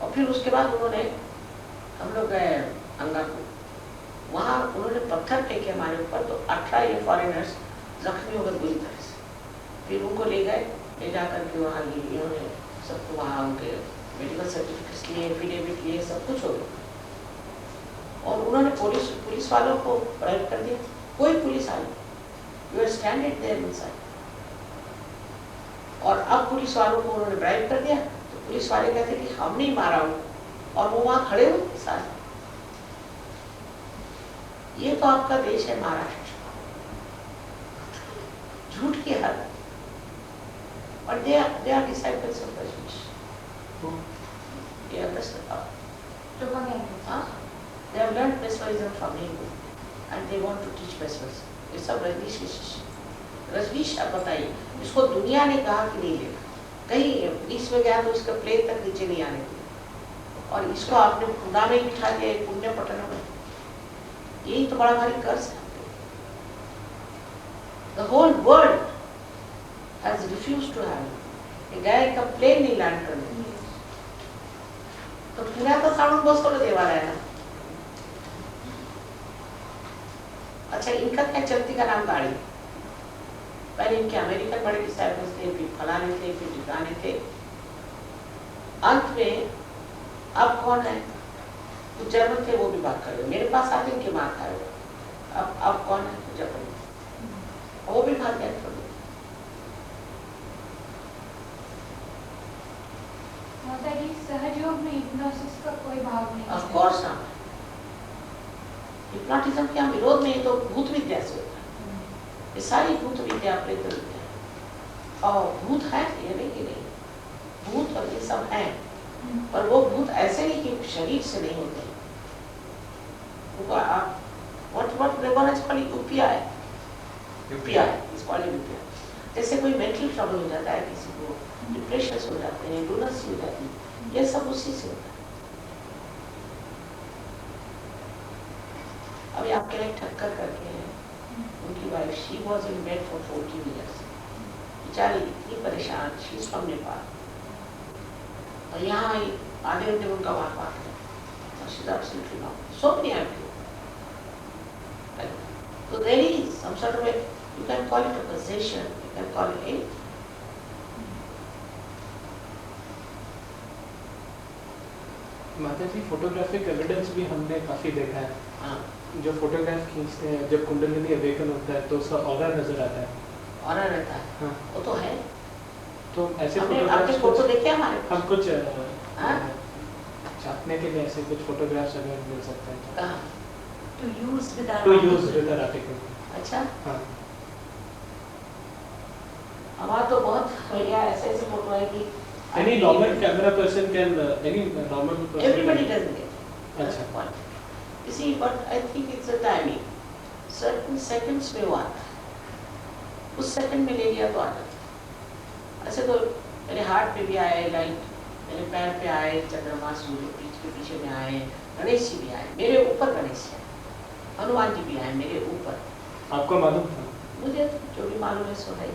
और फिर उसके बाद उन्होंने, हम लोग गए अंगापुर, वहाँ उन्होंने पत्थर फेंके हमारे ऊपर, तो 18 ये फॉरेनर्स जख्मी हो गए बुरी तरह से। फिर उनको ले गए, ले जा करके वहाँ इन्होंने सबको वहाँ उनके मेडिकल सर्टिफिकेट्स लिए, एफिडेविट लिए, सब कुछ हो गया। और उन्होंने पुलिस वालों को ब्राइब कर दिया, कोई पुलिस आई, you are standed there inside. और अब पुलिस वालों को उन्होंने ब्राइब कर दिया, तो पुलिस वाले कहते कि हम नहीं मारा हूँ, और वो वहाँ खड़े हुए सारे। ये तो आपका देश है महाराष्ट्र, झूठ की हालत। और they are disciples of Rajneesh. They understand. They have learned mesmerism from him, and they want to teach mesmerism. ये सब रजनीश के शिष्य, रजनीश आप बताइए, इसको दुनिया ने कहा कि नहीं लेना, कहीं पुलिस में गया तो इसका प्लेन तक नीचे नहीं आने दिया, और इसको आपने खुदा में ही बिठा दिया एक पुण्य पटना में। यही तो बड़ा भारी कर्ज है। The whole world has refused to have it. गए का प्लेन नहीं लैंड करने दिया। तो पूरा तो साउंड बॉस को देवा रहा है ना। अच्छा, इनका क्या चलती का नाम गाड़ी, पहले इनके अमेरिकन बड़े डिसाइबल्स थे, फिर फलाने थे, फिर ठिकाने थे, अंत में अब कौन है? कुछ जर्मन थे, वो भी बात कर रहे, मेरे पास आते इनके मार खाए। अब कौन है? जर्मन, वो भी भाग गए।
माताजी, सहयोग में हिप्नोसिस का कोई भाग नहीं
ऑफ कोर्स ना, हिप्नोटिज्म के विरोध में ये तो भूत विद्या से होता है। ये सारी भूत विद्या, प्रेत विद्या, और भूत है ये नहीं कि नहीं, भूत और ये सब है, पर वो भूत ऐसे नहीं कि शरीर से नहीं होते। what they want is called UPI, is called UPI। जैसे कोई मेंटल ट्रबल हो जाता है, किसी को डिप्रेशन हो जाते हैं, लूनासी हो जाती है, ये सब उसी से होता है। अभी आपके लिए ठक्कर करके हैं, उनकी wife, she was in bed for 14 years, बेचारी इतनी परेशान, शी इज फ्रॉम नेपाल, और यहाँ आधे घंटे उनका वहाँ पाठ है, she is absolutely not, so many I feel. So there is some sort of a, you can call it a possession, you can call it a,
माता जी, फोटोग्राफिक एविडेंस भी हमने काफी देखा है।
हाँ,
जो फोटोग्राफ खींचते हैं, जब कुंडलिनी अवेकन होता है तो उसका ऑरा नजर आता है।
और रहता है,
हाँ,
वो तो है।
तो ऐसे
आपने
फोटोग्राफ्स
फोटो देखे हमारे?
हम कुछ
हाँ?
छापने के लिए ऐसे कुछ फोटोग्राफ्स अगर मिल सकते हैं
कहाँ?
to use with our
to use with our article.
अच्छा,
हाँ,
हमारा तो बहुत बढ़िया ऐसे ऐसे फोटो है कि
any normal camera person can any normal person
everybody
can,
doesn't get it.
अच्छा,
One. You see, but I think it's a timing. Certain seconds में वो आता है, उस सेकंड में ले लिया तो आता है। ऐसे तो मेरे हार्ट पे भी आए लाइट, मेरे पैर पे आए चंद्रमा, सूर्य पीठ के पीछे में आए, गणेश जी भी आए, मेरे ऊपर गणेश जी आए, हनुमान जी भी आए मेरे ऊपर।
आपको मालूम था?
मुझे जो भी मालूम है सो है।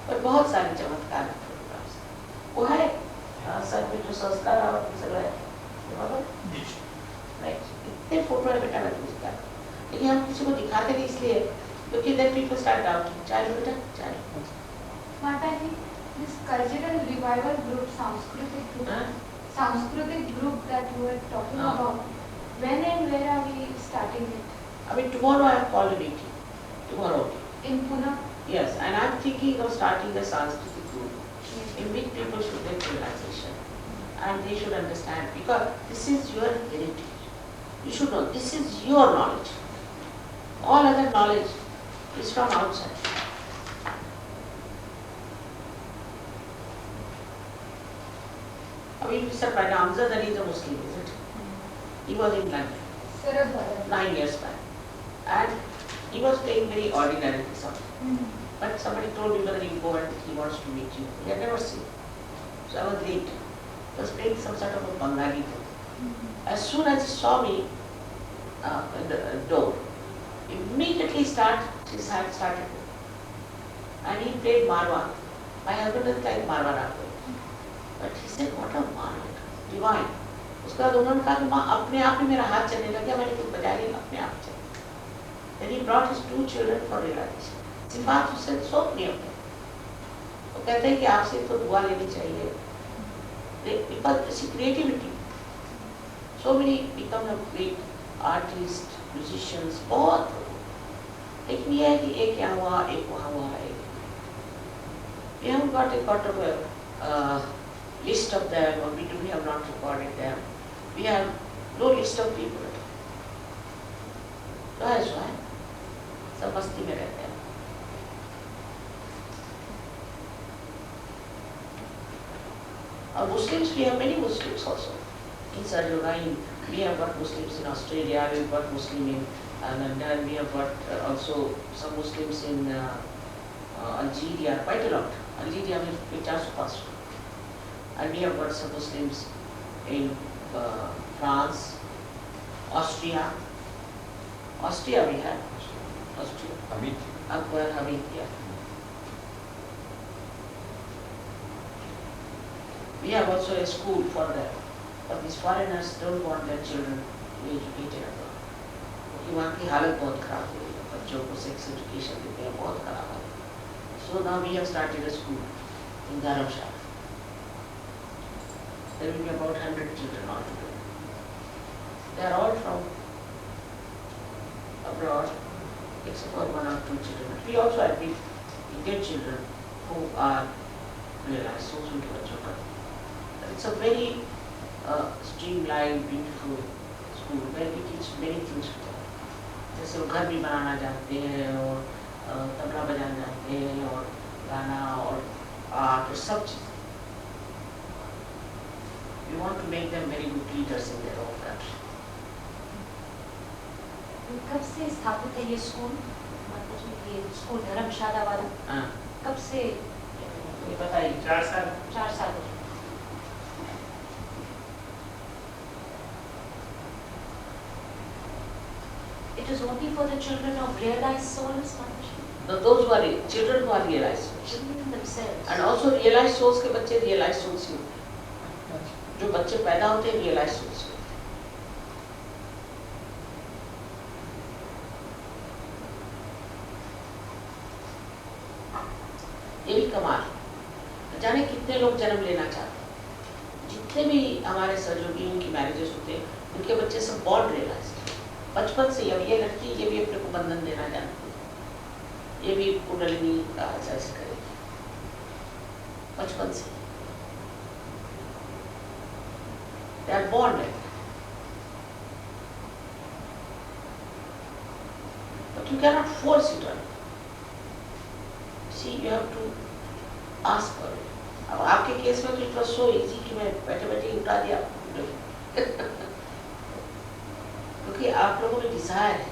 पर बहुत सारे चमत्कार हैं फोटोग्राफ्स, वो है सर में जो संस्कार और सर है, राइट, इतने फोटो है बेटा लगता है, लेकिन हम किसी को दिखाते नहीं इसलिए क्योंकि then people start doubting, चाहे बेटा चाहे।
Mataji, this cultural revival group, Sanskritic group that you were talking
हाँ.
about, when and where are we starting it?
I mean tomorrow I have called a meeting, tomorrow.
In Pune?
Yes, and I'm thinking of starting a Sanskritic group in which people should get realization and they should understand, because this is your heritage. You should know, this is your knowledge. All other knowledge is from outside. I mean, Mr. Pranamza, that is a Muslim, is it? He was in London 9 years back, and he was playing very ordinary song. But somebody told me whether he go and he wants to meet you. He had never seen. So I was late. He was playing some sort of a Bengali thing. As soon as he saw me in the door, immediately his hand started. And he played Marwa. My husband doesn't like Marwa Rago. But he said, what a Marwa, divine. उसके बाद उन्होंने कहा कि माँ अपने आप ही मेरा हाथ चलने लग गया, मैंने कुछ बजा लिया, अपने आप चल। Then he brought his 2 children for realization. सिम्बात उससे सो नहीं होते, वो कहते हैं कि आपसे तो दुआ लेनी चाहिए, because it's creativity. So many become a great artist, musicians, बहुत, लेकिन ये है कि एक यहाँ हुआ, एक वहाँ हुआ है। We haven't got a list of them, or we have not recorded them. We have no list of people. तो है जो है, सब मस्ती में रहते हैं। Muslims, we have many Muslims also in Sarjogha. We have got Muslims in Australia, we have got Muslim in London. We have got also some Muslims in Algeria, quite a lot. Algeria with 400 pastors. And we have got some Muslims in France, Austria. Austria we have. Austria.
Hamid.
Akbar Hamid, yeah. We have also a school for them. But these foreigners don't want their children to be educated abroad. क्योंकि वहाँ की हालत बहुत खराब हो गई है, बच्चों को सेक्स एजुकेशन देते हैं बहुत खराब है. So now we have started a school in Dharamshala. There will be about 100 children altogether. They are all from abroad, except for 1 or 2 children. We also admit Indian children who are realized social children. It's a very streamlined, beautiful school where we teach many things to them. जैसे वो घर भी बनाना जानते हैं और तबला बजाना जानते हैं और गाना और आर्ट और सब चीज़. We want to make them very good leaders in their own country.
कब से स्थापित है ये स्कूल? मतलब ये स्कूल धर्मशाला वाला
हाँ,
कब से?
ये बताइए.
4 साल.
4 साल हो. It is only for the children of realized souls, Mataji?
No, those who are children who are realized souls.
Children themselves.
And also realized souls के बच्चे realized souls ही होते हैं. जो बच्चे पैदा होते हैं realized souls होते हैं. ये भी कमाल है. जाने कितने लोग जन्म लेना चाहते हैं. जितने भी हमारे सहयोगियों की मैरिजेस होते हैं, उनके बच्चे सब बॉर्न रियलाइज बचपन से. अब ये लड़की ये भी अपने को बंधन देना जानती है, ये भी कुंडलिनी का ऐसे करेगी बचपन से. They are born like that. But you cannot force it on. See, you have to ask for it. अब आपके केस में तो it was so easy कि मैं बैठे बैठे ही उठा दिया. क्योंकि आप लोगों में desire है.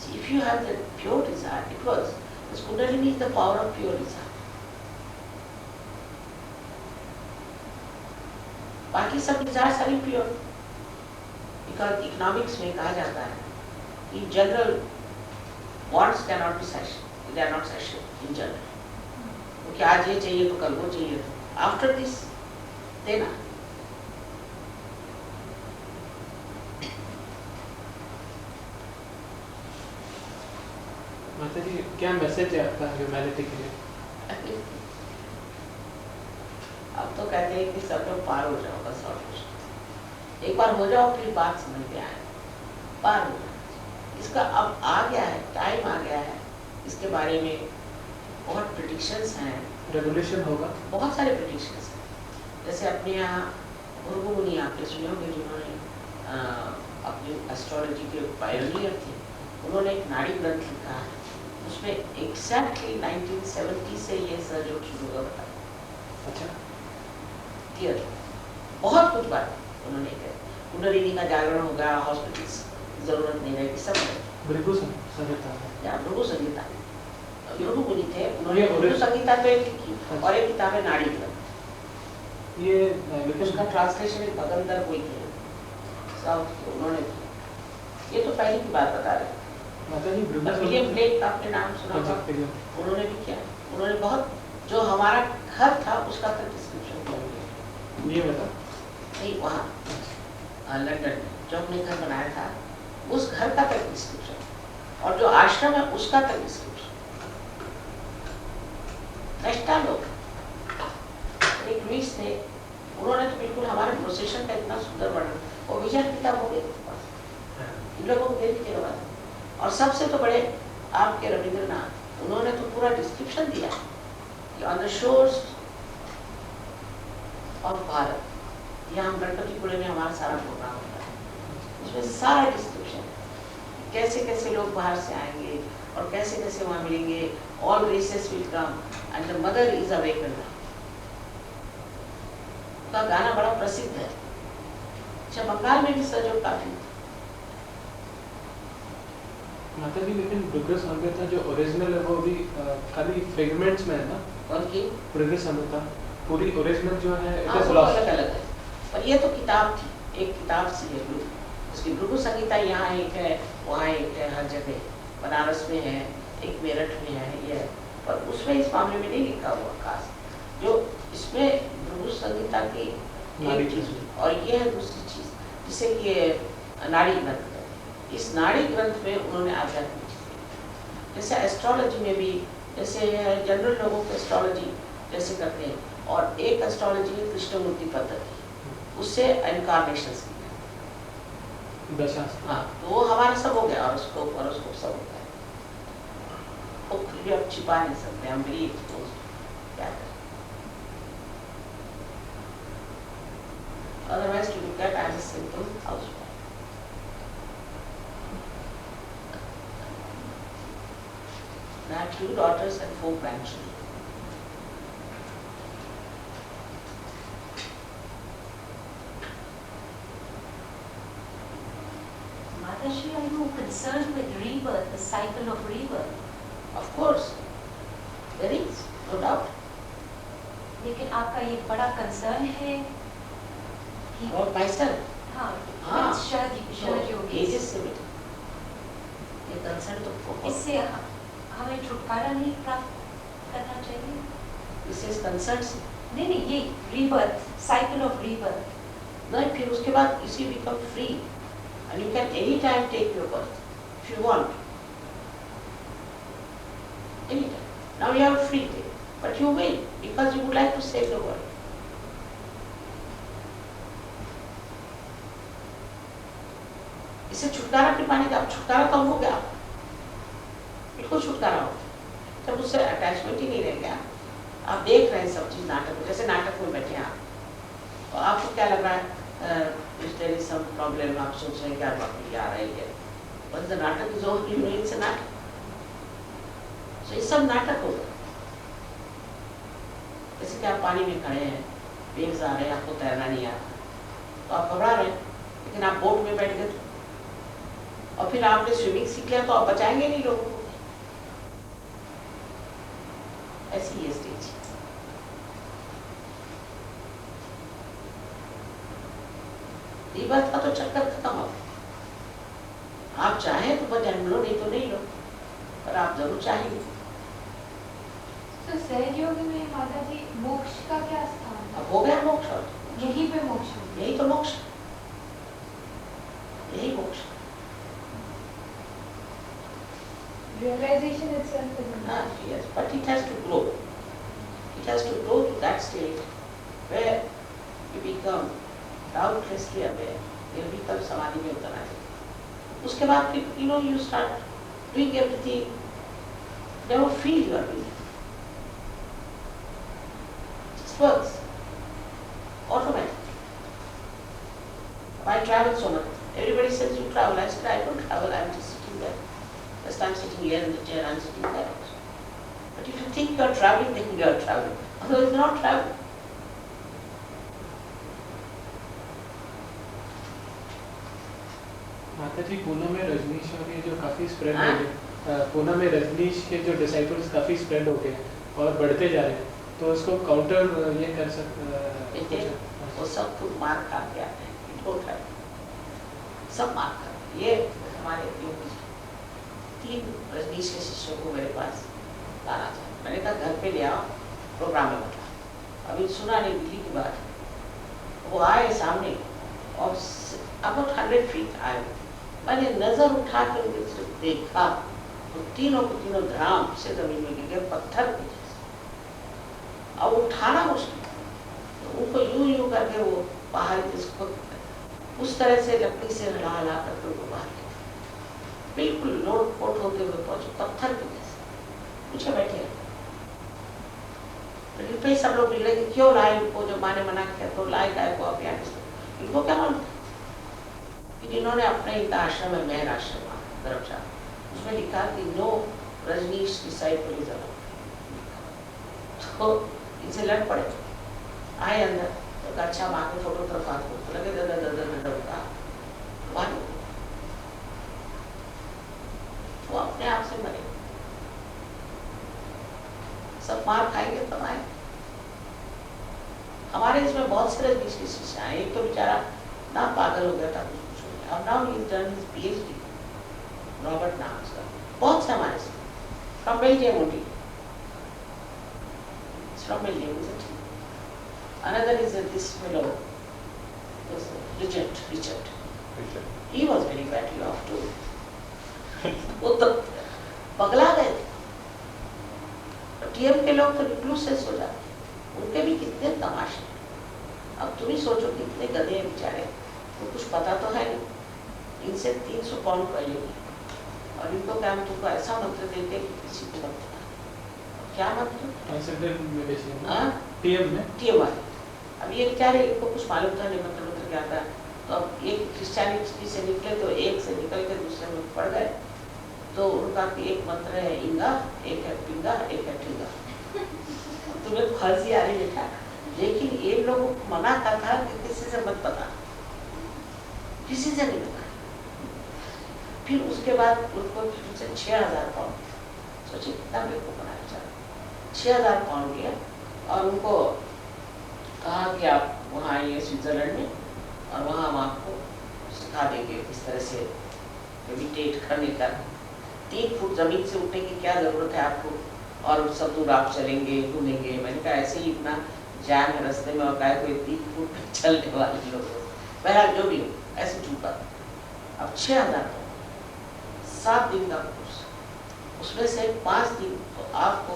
See, if you have that pure desire, it was. Because Kundalini is the power of pure desire. बाकी सब डिजायर सारी प्योर. बिकॉज इकोनॉमिक्स में कहा जाता है कि general wants can not be satisfied, they are not satisfied in general. क्योंकि आज ये चाहिए तो कल वो चाहिए, तो आफ्टर दिस देना.
माता जी क्या मैसेज है आपका ह्यूमैनिटी के लिए?
अब तो कहते हैं कि सब लोग पार हो जाओ बस, और कुछ. एक बार हो जाओ फिर बात समझ में आए, पार हो जाओ. इसका अब आ गया है, टाइम आ गया है. इसके बारे में बहुत प्रेडिक्शंस हैं.
रेवोल्यूशन होगा.
बहुत सारे प्रेडिक्शंस हैं. जैसे अपने यहाँ भृगु मुनि आपने सुने होंगे, जिन्होंने अपनी एस्ट्रोलॉजी के पायनियर थे. उन्होंने एक नाड़ी ग्रंथ लिखा है, उसमें एग्जैक्टली 1970 से ये सहयोग शुरू हुआ बताया.
अच्छा.
क्लियर. बहुत कुछ बात उन्होंने कही. कुंडलिनी का जागरण होगा, हॉस्पिटल्स जरूरत नहीं रहेगी, सब
भृगु संहिता
या भृगु संहिता. भृगु मुनि थे, उन्होंने
ये
भृगु संहिता तो एक लिखी और एक किताब है नाड़ी ग्रंथ.
ये
उसका ट्रांसलेशन एक भगंदर कोई थे साउथ के, उन्होंने किया. ये तो पहले की बात बता रहे.
माता जी
विलियम ब्लेक का आपने नाम सुना होगा, उन्होंने भी किया. उन्होंने बहुत, जो हमारा घर था उसका तक डिस्क्रिप्शन किया.
ये बता.
नहीं, वहाँ लंदन में जो हमने घर बनाया था, उस घर का तक डिस्क्रिप्शन, और जो आश्रम है उसका तक डिस्क्रिप्शन. नेक्स्टा लोग एक लुइस थे, उन्होंने तो बिल्कुल हमारे प्रोसेशन का इतना सुंदर वर्णन, वो विजय किताब हो गई. इन लोगों को दे दीजिएगा. और सबसे तो बड़े आपके रविंद्रनाथ, उन्होंने तो पूरा डिस्क्रिप्शन दिया कि on the shores of Bharat, यहाँ हम गणपतिपुरे में हमारा सारा प्रोग्राम होता है, उसमें सारा डिस्क्रिप्शन है कैसे कैसे लोग बाहर से आएंगे और कैसे कैसे वहाँ मिलेंगे. All races will come and the mother is awakened. का गाना बड़ा प्रसिद्ध है. अच्छा, बंगाल में भी सहयोग काफी.
माता जी लेकिन भृगु संहिता जो ओरिजिनल है वो भी खाली फ्रेगमेंट्स में है ना?
उनकी
भृगु संहिता पूरी ओरिजिनल जो है इट
हाँ,
इज
वो
लॉस्ट।
अलग अलग है, पर ये तो किताब थी, एक किताब सी है भृगु। उसकी भृगु संहिता यहाँ एक है, वहाँ एक है, हर जगह बनारस में है, एक मेरठ में है, ये है। पर उसमें इस मामले में नहीं लिखा हुआ खास। जो इसमें भृगु संहिता की
नाड़ी
एक चीज
ग्रंथ।
और ये है दूसरी चीज, जिसे कि ये नाड़ी ग्रंथ है। इस नाड़ी ग्रंथ में उन्होंने आध्यात्मिक चीजें, जैसे एस्ट्रोलॉजी में भी, जैसे जनरल लोगों को एस्ट्रोलॉजी जैसे करते हैं, और एक एस्ट्रोलॉजी है कृष्णमूर्ति पद्धति, उससे इनकारनेशंस की है।
दशास्त्र।
हाँ, तो वो हमारा सब हो गया, और उसको सब हो गया। वो फिर भी आप छिपा नहीं सकते, हम भी क्या करें। Otherwise, to look at as a simple housewife. I have 2 daughters and 4 grandchildren.
Mataji, are you concerned with rebirth, the cycle of rebirth?
Of course, there is, no doubt.
लेकिन आपका ये बड़ा कंसर्न है कि
About myself,
हाँ,
हाँ,
शरद योगी
ages से भी ये कंसर्न तो बहुत,
इससे हमें छुटकारा नहीं प्राप्त करना चाहिए।
this is concerned से
नहीं नहीं, ये rebirth, cycle of rebirth.
नहीं, फिर उसके बाद you become free and you can anytime take your birth if you want, anytime. Now you have a free day, but you will because you would like to save the world. इसे छुटकारा नहीं पाने का, अब छुटकारा कब हो गया? बिल्कुल छुटकारा हो, जब उससे अटैचमेंट ही नहीं रह गया। आप देख रहे हैं सब चीज नाटक में, जैसे नाटक में बैठे हैं आप, तो आपको क्या लग रहा है? If there is some problem, आप सोच रहे हैं क्या बात आ रही है, but the नाटक is over, you know it's a नाटक। So ये सब नाटक होगा। जैसे कि आप पानी में खड़े हैं, वेव्स आ रहे हैं, आपको तैरना नहीं आता, तो आप घबरा रहे हैं, लेकिन आप बोट में बैठ गए और फिर आपने स्विमिंग सीख लिया, तो आप बचाएंगे नहीं लोगों को। ऐसी ये स्टेज। रीबर्थ का तो चक्कर खत्म हो। आप चाहें तो जन्म लो, नहीं तो नहीं लो, पर आप जरूर चाहिए।
तो सहज योग में माता जी मोक्ष का क्या स्थान है?
अब हो गया मोक्ष, और
यहीं पे मोक्ष है।
यही तो मोक्ष, यही मोक्ष।
Realization itself is enough.
Yes, but it has to grow. It has to grow to that state where you become doubtlessly aware. You become samadhi में उतर आए। उसके बाद फिर you start doing everything. Never feel you are doing it. It just works automatically. I travel so much. Everybody says you travel. I said I don't travel. I'm just sitting there. Just I'm sitting here in the chair, I'm sitting there also. But if you think you are traveling, then you are traveling. Otherwise, you are not traveling.
माता जी पूना में रजनीश और ये जो काफी spread
हाँ?
हो गए, पूना में रजनीश के जो डिसाइपल्स काफी स्प्रेड हो गए और बढ़ते जा रहे हैं, तो उसको काउंटर ये कर सकते हैं।
वो सब खुद मार खाते आते हैं, it won't happen. सब मार खाते। ये हमारे योगी 3 रजनीश के शिष्यों को मेरे पास लाना था। मैंने कहा घर पे ले आओ, प्रोग्राम में बता। अभी सुना नहीं दिल्ली की बात, वो आए सामने और about 100 feet आए। मैंने नजर उठा के उनके सिर्फ देखा, तो तीनों को तीनों धड़ाम से जमीन में गिर गए, पत्थर के जैसे। अब उठाना मुश्किल, तो उनको यूं करके वो बाहर जिसको उस तरह से लकड़ी से हिला हिला करके उनको बाहर किया, बिल्कुल लोट पोट होते हुए पहुंचे, पत्थर के जैसे। पूछे बैठे लेकिन फिर सब लोग बिगड़े कि क्यों लाए इनको, जब माँ ने मना किया तो लाए गाय को आप यहाँ। इनको क्या मालूम कि जिन्होंने अपने इनका आश्रम है, मेहर आश्रम धर्मशाला, उसमें लिखा कि no Rajneesh disciple is allowed. तो इनसे लड़ पड़े, आए अंदर, तो अच्छा माँ के फोटो तरफ हाथ को लगे दादा दादा दादा का वो अपने आप से मरे। सब मार खाएंगे तो आए। हमारे इसमें बहुत सारे शिष्य आए। एक तो बेचारा ना पागल हो गया था कुछ कुछ हो गया। अब now he is done his PhD, Robert नाम उसका। बहुत से हमारे से from Belgium only, from Belgium is it. Another is this fellow, Richard. He was very badly off too. वो तो पगला गए थे। टीएम के लोग तो रिक्लूसेस हो जाते, उनके भी कितने तमाशे। अब तुम ही सोचो कितने गधे हैं बेचारे, तो कुछ पता तो है नहीं। इनसे 300 पाउंड पहलेगी और इनको क्या, हम तुमको ऐसा मंत्र देते कि किसी को मत देना। क्या मंत्र? टीएम वाले। अब ये बेचारे, इनको कुछ मालूम था नहीं मंत्र क्या था। तो अब एक क्रिश्चियनिटी से निकले तो एक से निकल के दूसरे में पड़ गए। तो उनका एक मंत्र है इंगा, एक है पिंगा, एक है ठिंगा। तुम्हें तो हंसी आ रही बेटा, लेकिन ये लोगों को मना का था कि किसी से मत बता, किसी से नहीं बता। फिर उसके बाद उनको 6000 पाउंड, सोचिए कितना बेवकूफ बनाया बेचारा। 6000 पाउंड लिया और उनको कहा कि आप वहाँ आइए स्विट्जरलैंड में, और वहाँ हम आपको सिखा देंगे किस तरह से मेडिटेट करने का। 3 फुट जमीन से उठने की क्या जरूरत है आपको, और सब दूर आप चलेंगे घूमेंगे। मैंने कहा ऐसे ही इतना जाम है रास्ते में, और क्या कोई 3 फुट चलने वाले लोग। बहरहाल जो भी हो, ऐसे चूका। अब 6000 7 दिन का कोर्स, उसमें से 5 दिन तो आपको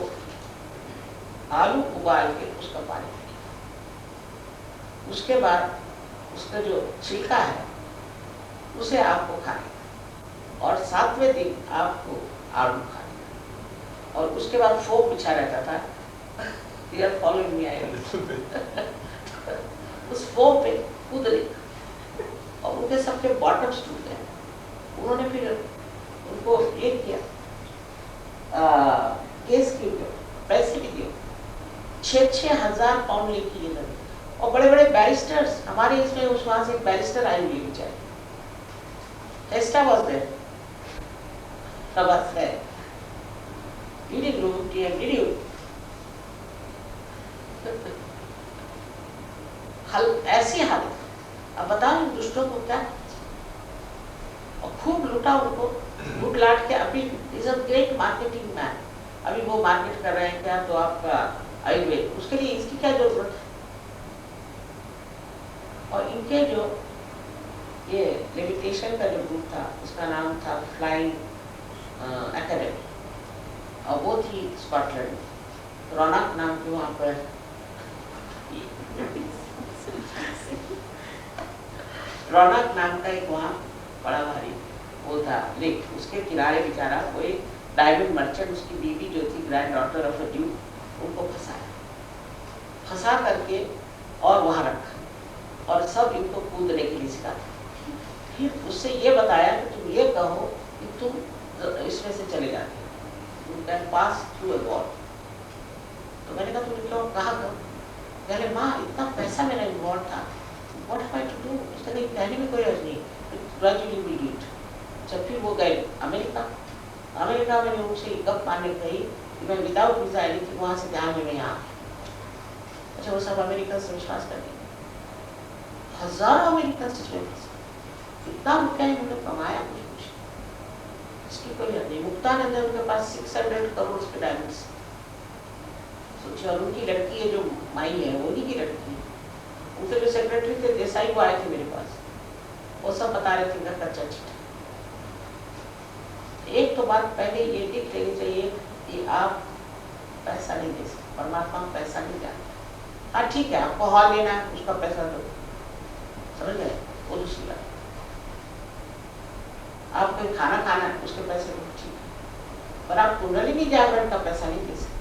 आलू उबाल के उसका पानी पिए। उसके बाद उसका जो छिलका है उसे आपको खाना, और 7वें दिन आपको आलू खाना, और उसके बाद फोक बिछा रहता था। यार फॉलोइंग में आएगा उस फोक पे कूदने, और उनके सबके बॉटम्स टूट गए। उन्होंने फिर उनको ये किया, केस की पैसे भी दिए। 6,000 पाउंड लेके ये लगे। और बड़े बड़े बैरिस्टर्स हमारे इसमें, उस वहां से एक बैरिस्टर आई हुई बेचारे, टेस्टा वाज देयर। तब है you didn't know TM, did you? ऐसी हालत। अब बताओ इन दुष्टों को क्या, और खूब लूटा उनको, लूट लाट के। अभी is a great marketing man, अभी वो मार्केट कर रहे हैं क्या, तो आपका आयुर्वेद, उसके लिए इसकी क्या जरूरत है। और इनके जो ये लेविटेशन का जो ग्रुप था, उसका नाम था फ्लाइंग एकेडमी, और वो थी स्कॉटलैंड। रौनक नाम की वहाँ पर रौनक नाम का एक वहाँ बड़ा भारी वो था लेक, उसके किनारे बेचारा वो एक डायमंड मर्चेंट, उसकी बीवी जो थी grand daughter of a Duke, उनको फंसा करके और वहाँ रखा, और सब इनको कूदने के लिए सिखाते। फिर उससे ये बताया कि तुम ये कहो कि तुम इसमें से चले जाते हो, पास थ्रू अ वॉल। तो मैंने कहा तुमने क्यों कहा करो, पहले माँ इतना पैसा मेरा इन्वॉल्व था, what have I to do. उसने कहा कहने में कोई अर्ज नहीं, ग्रेजुअली विल डू इट। जब फिर वो गए अमेरिका मैंने उनसे गप मारने गई कि मैं विदाउट वीजा आई थी, वहाँ से ध्यान में मैं यहाँ। अच्छा वो सब अमेरिका से विश्वास कर, हजारों अमेरिकन कितना रुपया इन्होंने कमाया, कुछ इसकी कोई हद नहीं। मुक्तानंद है उनके पास 600 करोड़ के डायमंड्स। सोचिए, और उनकी लड़की है जो माई है, वो उन्हीं की लड़की है। उनके जो सेक्रेटरी थे देसाई, वो आए थे मेरे पास, वो सब बता रहे थे घर का चर्चा। एक तो बात पहले ये दिख लेनी चाहिए कि आप पैसा नहीं दे सकते, परमात्मा पैसा नहीं जानते। हाँ ठीक है, आपको हॉल लेना है, उसका पैसा दो, समझ गए, वो दूसरी बात। आप कोई खाना खाना है, उसके पैसे दो, ठीक है, पर आप कुंडलिनी जागरण का पैसा नहीं दे सकते,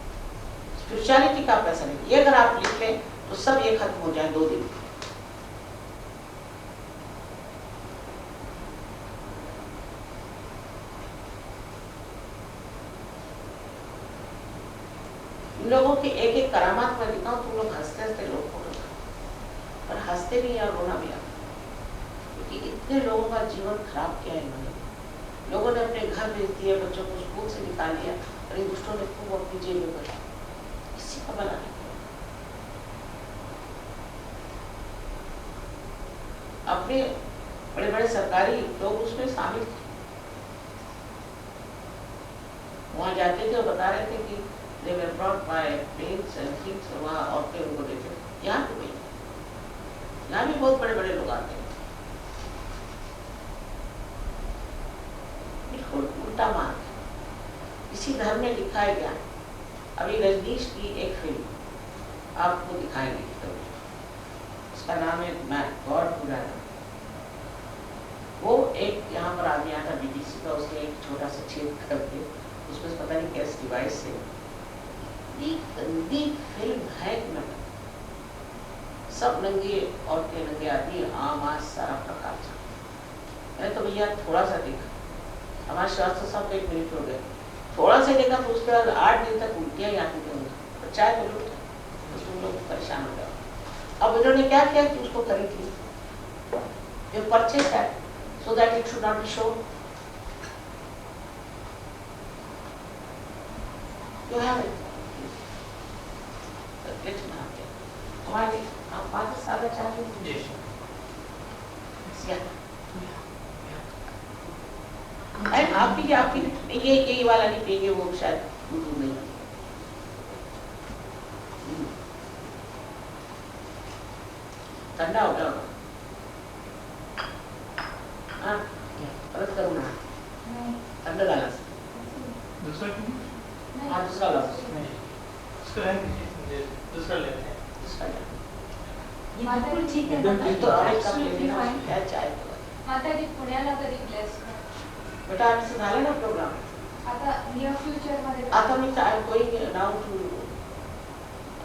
स्पिरिचुअलिटी का पैसा नहीं। ये अगर आप लिख लें तो सब ये खत्म हो जाए 2 दिन। इन लोगों की एक एक करामात में दिखाऊं, तुम लोग हंसते हंसते लोग फोटो, पर हंसते भी और रोना भी आता, क्योंकि इतने लोगों का जीवन खराब किया है इन्होंने। लोगों ने अपने घर भेज दिए, बच्चों को स्कूल से निकाल लिया, और इन दुष्टों ने खूब अपनी जेब में भरा। इसी का बनाने अपने बड़े बड़े सरकारी लोग उसमें शामिल थे। वहाँ जाते थे और बता रहे थे कि they were brought by planes and things, वहाँ औरतें उनको देते थे। यहाँ पे भी, यहाँ भी बहुत बड़े बड़े लोग आते हैं। बिल्कुल उल्टा मार्ग। इसी धर्म में लिखा है क्या? अभी रजनीश की एक फिल्म आपको दिखाएंगे कभी, उसका नाम है मैट गॉड पुराना। वो एक यहाँ पर आदमी आता BBC का, उसने एक छोटा सा छेद करके उसमें पता नहीं कैसे डिवाइस से गंदी फिल्म है कि ना, सब नंगे औरतें, नंगे आदमी, आम सारा प्रकार था। मैंने तो भैया थोड़ा सा देखा, हमारे शास्त्र साहब को 1 मिनट हो गया, थोड़ा सा देखा तो उसके बाद 8 दिन तक उल्टियाँ ही आती थी, और चाय तो लूट उसमें लोग परेशान हो गए। अब इन्होंने क्या किया कि उसको खरीद ली, जो परचेज है, so that it should not be shown. You have it. Let him have it. हमारे आप 5 साल चाहिए?
Yes.
Yeah. And आप भी ये वाला नहीं पिएंगे, वो शायद दूध नहीं। ठंडा हो गया हाँ, परत करूँ ना, ठंडा डाला
दूसरा क्यों?
हाँ दूसरा ला
नहीं, उसका है नहीं, दूसरा लेते हैं।
दूसरा ला
ये बिल्कुल ठीक है
एकदम
माता
ठीक
जी,
तो आप एक कप ले
absolutely
लेना,
fine.
क्या चाय तो
माता जी पुण्याला कधी ब्लेस करा.
बेटा आमचं झालं ना प्रोग्राम
आता नियर फ्युचर मध्ये
आता मी I'm going now to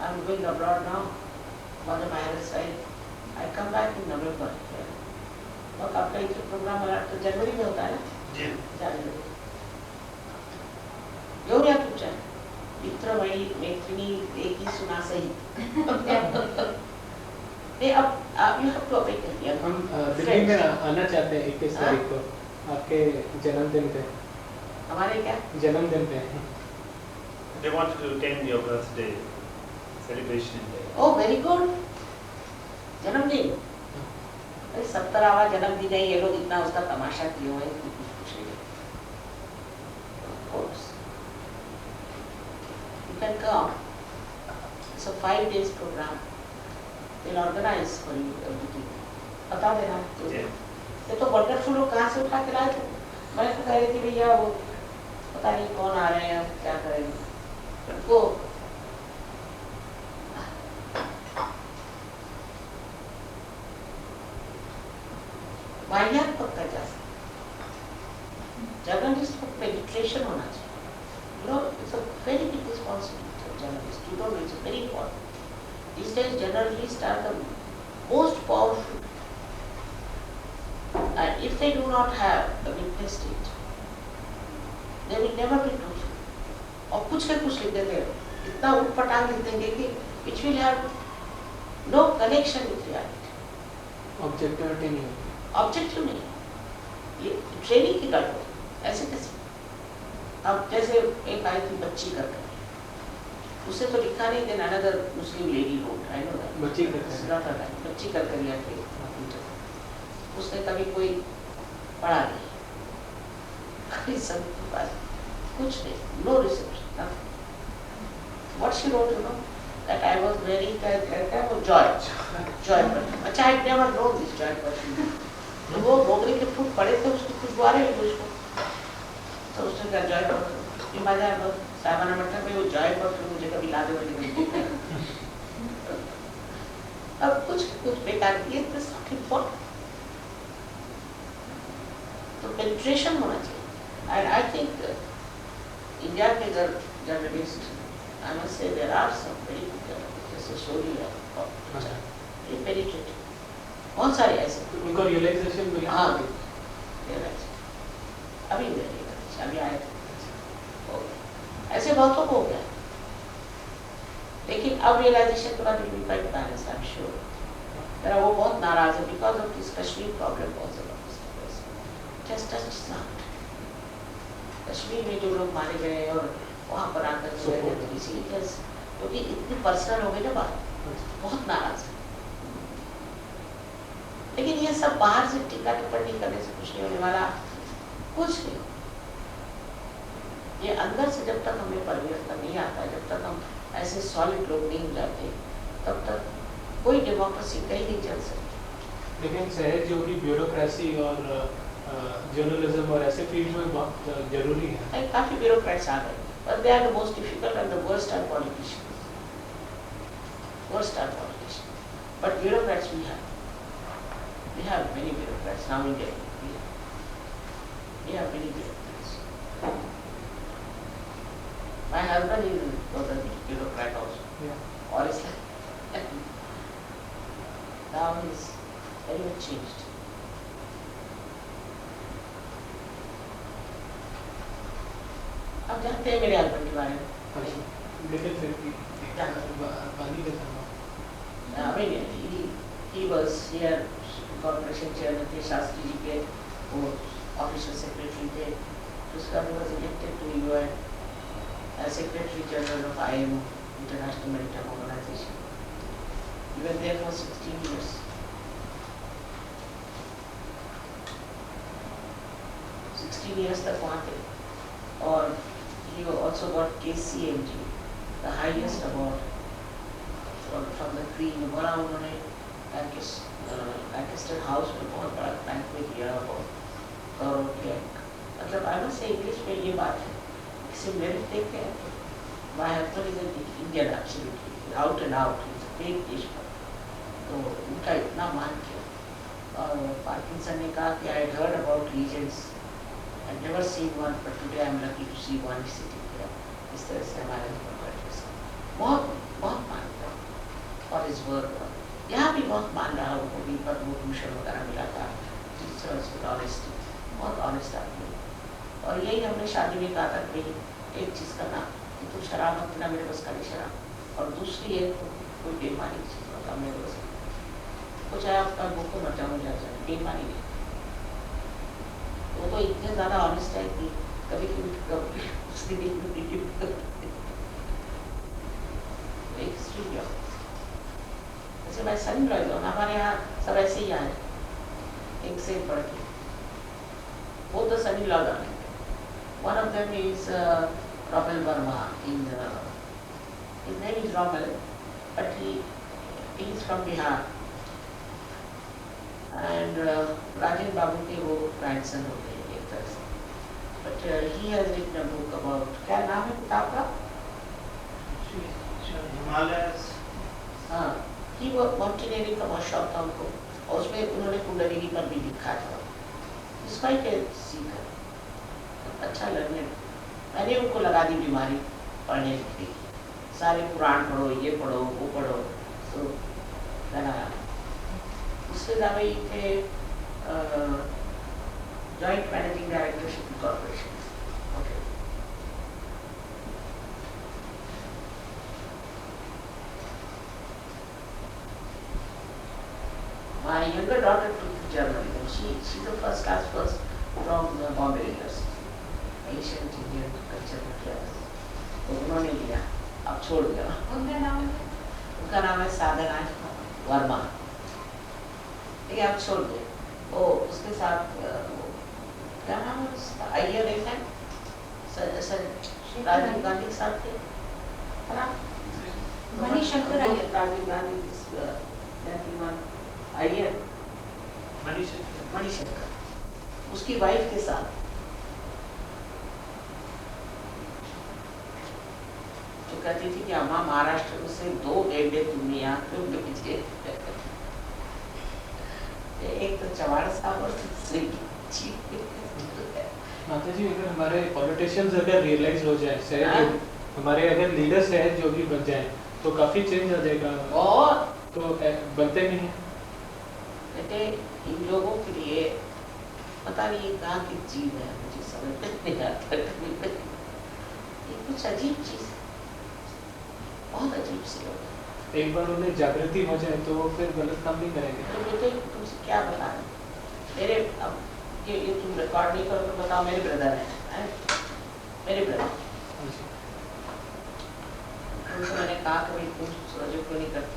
I'm going abroad now for the marriage side. I come back in November. और आपका एक प्रोग्राम वाला तो जनवरी में होता है ना?
जी।
जनवरी घेऊया तुमच्या मित्र मैत्रिणी एक ही सुना सही नहीं अब you have to awaken young
हम दिल्ली में आना चाहते हैं 21 तारीख को आपके जन्मदिन पे।
हमारे क्या
जन्मदिन पे
They wanted to attend your birthday celebration day.
Oh very good जन्मदिन अरे 70वां जन्मदिन है ये लोग इतना उसका तमाशा किए हुए हैं कुछ पूछेंगे of course you can come it's a 5 days program they'll organize for you everything बता देना
Yeah.
ये तो वंडरफुल लोग कहाँ से उठा के लाए थे मैं तो कह रही थी भैया वो पता नहीं कौन आ रहे हैं क्या करेंगे उनको वाहियात पक्का जा सकता जर्नलिस्ट को पेनिट्रेशन होना चाहिए you know it's a very big responsibility of journalists you know it's very important these days journalists are the most powerful and if they do not have a witness state they will never be truthful और कुछ के कुछ लिख देते हैं इतना उठपटांग लिख देंगे कि which will have no connection with reality
objectivity नहीं होती।
ऑब्जेक्टिव नहीं ये ट्रेनिंग की गड़बड़ ऐसे कैसे अब जैसे एक आई थी बच्ची कर उसे तो लिखा नहीं देना another Muslim lady road I know that
बच्ची कर
बच्ची कर लिया थे उसने कभी कोई पढ़ा नहीं कभी सब कुछ नहीं no research what she wrote you know that I was very क्या वो जॉय पर अच्छा I never known this joy पर वो मोगरे के फूल पड़े थे उसकी खुशबू आ रही है मुझको तो उसने कहा जॉय पर ये मजा है साहबाना मटन में वो जॉय पर मुझे कभी ला दे मुझे अब कुछ बेकार किए तो नॉट इम्पोर्टेंट तो पेनिट्रेशन होना चाहिए एंड आई थिंक इंडिया के journalist I must say there are some very good journalist जैसे शोरी है पेनिट्रेटिव बहुत सारे ऐसे
उनको रियलाइजेशन मिला।
हाँ अभी अभी आए थे ऐसे बहुतों को हो गया लेकिन अब रियलाइजेशन थोड़ा भी quite balance I am sure मेरा वो बहुत नाराज है because of this Kashmir problem बहुत ज़बरदस्त just touch is not Kashmir में जो लोग मारे गए और वहाँ पर आकर के रह गए, इसीलिए क्योंकि इतनी पर्सनल हो गई ना बात, बहुत नाराज है। लेकिन ये सब बाहर से टीका टिप्पणी करने से कुछ नहीं होने वाला, कुछ नहीं। ये अंदर से जब तक हमें परिवर्तन नहीं आता, जब तक हम ऐसे सॉलिड लोग नहीं हो जाते, तब तक कोई डेमोक्रेसी कहीं नहीं चल सकती।
लेकिन सहज योगी ब्यूरोक्रेसी और जर्नलिज्म और ऐसे फील्ड में बहुत जरूरी है।
काफी ब्यूरोक्रेट्स आ गए, but they are the most difficult and the worst are politicians. Worst are politicians. But bureaucrats we have. We have many bureaucrats now in Delhi. We have many bureaucrats. My husband was a bureaucrat also.
Yeah.
Or is like now he's very much changed. अब जानते हैं मेरे husband के बारे में।
लेकिन फिर भी बानी का था।
I mean, he was here, corporation chairman थे, शास्त्री जी के वो official secretary थे। उसके बाद was elected to UN as secretary general of IMO, International Maritime Organization. He was there for 16 years. 16 years तक वहाँ थे, और he also got KCMG, the highest award from the Queen. बड़ा उन्होंने Lancaster House में बहुत बड़ा बैंक्वेट दिया, बहुत करोड़ के। मतलब आई मस्ट से इंग्लिश में ये बात है, किसी मेरिट देखते हैं। My husband is an Indian absolutely, out and out, he's a big देशभक्त, तो उनका इतना मान किया। और पार्किंसन ने कहा कि I had heard about legends, I had never seen one, but today I am lucky to see one sitting here. इस तरह से हमारे बहुत बहुत मानता हूँ और इस वर्क यहाँ भी बहुत मान रहा हूँ। भी पद्म भूषण वगैरह मिला था, ऑनेस्टी, बहुत ऑनेस्ट आदमी। और यही हमने शादी में कहा था कि एक चीज़ करना कि तुम शराब मत पीना, मेरे बस का नहीं शराब, और दूसरी है कोई बेईमानी चीज़ होता मेरे बस कुछ है, आपका बुक को मत जाऊँ जाए, बेईमानी नहीं। वो तो इतने ज़्यादा ऑनेस्ट है कि कभी कभी उसकी जैसे मैं सन रह जाऊँ, हमारे यहाँ सब ऐसे ही आए, एक से पढ़ के। Both the son-in-laws are like that. One of them is Ramal Verma. His name is Ramal, but he is from Bihar. And Rajan Babu के वो grandson होते हैं एक तरह से. But he has written a book about, क्या नाम है किताब का?
Himalayas.
हाँ, he was mountaineering का बहुत शौक था उनको, और उसमें उन्होंने कुंडलिनी पर भी लिखा था। इसका ही सीख है, अच्छा लर्नर। मैंने उनको लगा दी बीमारी पढ़ने लिखने की, सारे पुराण पढ़ो, ये पढ़ो, वो पढ़ो, तो लगाया। उसके अलावा ये थे joint managing director shipping corporation. Okay, my younger daughter took journalism. She's the first class first from Bombay University, Asian Indian Culture class. तो उन्होंने लिया, अब छोड़ दिया। उनका नाम है साधना वर्मा, ठीक है, अब छोड़ दिया। वो उसके साथ क्या नाम है उसका, अय्यर है, राजीव गांधी के साथ थे, है ना?
मणिशंकर अय्यर।
राजीव गांधी अय्यर, मणिशंकर, उसकी वाइफ के साथ तो कहती थी कि अम्मा महाराष्ट्र से 2 गेंडे तुमने यहाँ क्यों भेजे? एक तो चवाड़ साहब और दूसरी
माता जी, अगर हमारे पॉलिटिशियंस अगर रियलाइज हो जाए, सहज हमारे अगर लीडर सहज योगी बन जाए तो काफी चेंज आ जाएगा,
और
तो बनते नहीं है।
बेटे इन लोगों के लिए पता नहीं ये कहाँ की चीज है, मुझे समझ में नहीं आता। ये कुछ अजीब चीज है, बहुत अजीब से लोग हैं।
एक बार उन्हें जागृति हो जाए तो वो फिर गलत काम नहीं करेंगे।
तो बेटे तुमसे क्या बताना, मेरे अब ये तुम रिकॉर्ड नहीं करो तो बताओ, मेरे ब्रदर हैं, मेरे ब्रदर।
हाँ जी।
उनसे मैंने कहा कि भाई तुम प्रोजेक्ट क्यों नहीं करती,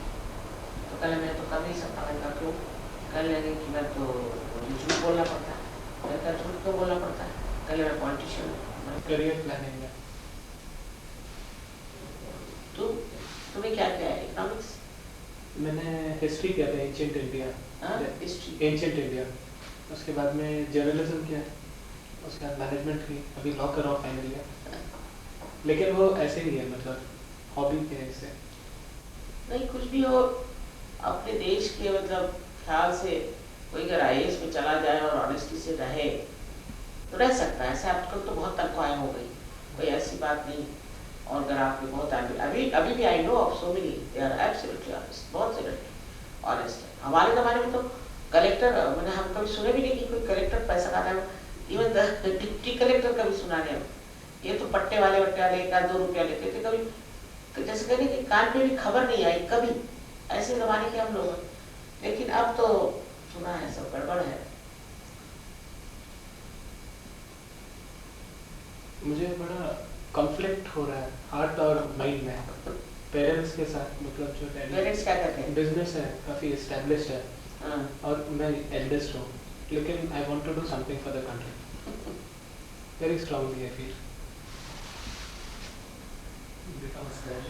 तो कहने मैं तो कर नहीं सकता। मैंने कहा क्यों? कहने लगे कि मैं तो मुझे झूठ बोलना पड़ता है। मैंने कहा झूठ क्यों बोलना पड़ता है? कहने मैं पॉलिटिशियन हूँ। मैंने कहा,
करियर प्लानिंग में
तुम्हें क्या क्या है? इकोनॉमिक्स?
मैंने हिस्ट्री किया था, एंशिएंट इंडिया।
हाँ, हिस्ट्री।
Ancient India. उसके बाद में जर्नलिज्म किया, उसके बाद मैनेजमेंट की, अभी लॉ कर रहा हूँ फाइनल ईयर। लेकिन वो ऐसे ही है, मतलब हॉबी के है इससे।
नहीं, कुछ भी हो, अपने देश के मतलब ख्याल से कोई अगर IAS में चला जाए और ऑनेस्टी से रहे तो रह सकता है। ऐसे आजकल तो बहुत तनख्वाहें हो गई, कोई ऐसी बात नहीं। और अगर आपके बहुत अभी भी I know of so many, they are absolutely honest, बहुत से लड़के ऑनेस्ट है। हमारे ज़माने में तो कलेक्टर, मैंने हम कभी सुने भी नहीं कि कोई कलेक्टर पैसा खाता है। इवन डिप्टी कलेक्टर कभी सुना नहीं। ये तो पट्टे वाले 1-2 रुपया लेते थे। कभी तो जैसे कहने कि कान पे भी खबर नहीं आई कभी, ऐसे ज़माने के हम लोग हैं। लेकिन अब तो सुना है सब गड़बड़ है।
मुझे बड़ा कॉन्फ्लिक्ट हो रहा है हार्ट और माइंड में, पेरेंट्स के साथ। मतलब जो
पेरेंट्स क्या कहते हैं?
बिजनेस है, काफ़ी एस्टेब्लिश्ड है,
हाँ।
और मैं एल्डेस्ट हूँ, लेकिन I want to do something for the country very strongly I feel.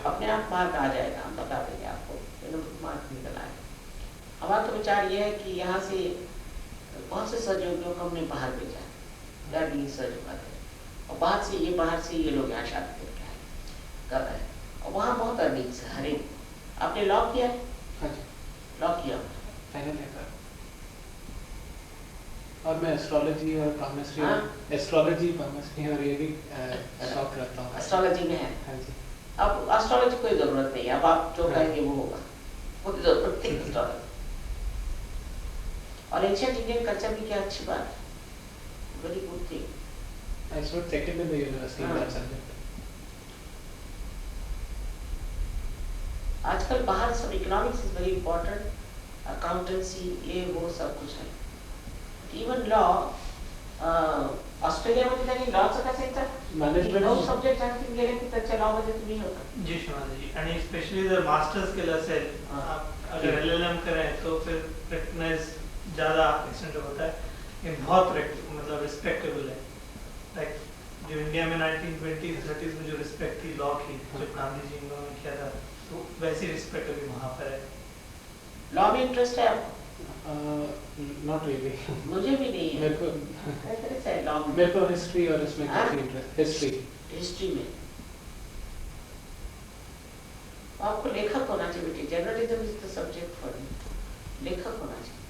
अपने आप मार्क आ जाएगा, हम बता देंगे आपको, मार्क निकल आएगा। हमारा तो विचार ये है कि यहाँ से बहुत से सहयोगियों को हमने बाहर भेजा है, या भी सहयोग आते हैं, और बाहर से ये लोग यहाँ शादी करके आए कर रहे हैं, और वहाँ बहुत अर्निंग्स है। हर एक आपने लॉ किया है?
हाँ जी,
लॉ किया।
फाइनल है सर। और मैं एस्ट्रोलॉजी और पामस्ट्री,
हाँ?
एस्ट्रोलॉजी पामस्ट्री और ये भी शौक रखता हूँ।
एस्ट्रोलॉजी में है?
हाँ जी।
अब एस्ट्रोलॉजी कोई ज़रूरत नहीं है, अब आप जो कहेंगे वो होगा, कोई ज़रूरत नहीं एस्ट्रोलॉजी। और एंशिएंट इंडियन कल्चर भी क्या अच्छी बात है, very good thing.
I stood second in the university in that subject.
आजकल बाहर सब economics is very important, accountancy ये वो सब कुछ है। इवन लॉ, ऑस्ट्रेलिया में किती लॉ चं कसं येतं?
Management.
नो सब्जेक्ट आणखी गेले की त्याच्या लॉ मध्ये तुम्ही होता।
जी शिवाजी जी, आणि स्पेशली जर मास्टर्स केलं असेल, आप अगर LLM करें तो फिर रिकग्नाइज ज़्यादा एक्सटेंड होता है। ये बहुत मतलब रिस्पेक्टेबल है। लाइक जो इंडिया में 1920s 30s में जो रिस्पेक्ट थी लॉ की, जो गांधी जी ने किया था, तो वैसी रिस्पेक्ट अभी वहाँ पर है।
लॉ में इंटरेस्ट है आपको?
Not really.
मुझे भी नहीं है।
मेरे को
कैसे है लॉ में?
मेरे को हिस्ट्री और इसमें
हाँ?
काफी इंटरेस्ट, हिस्ट्री।
हिस्ट्री में आपको लेखक होना चाहिए बेटे, journalism is the subject for you, लेखक होना चाहिए।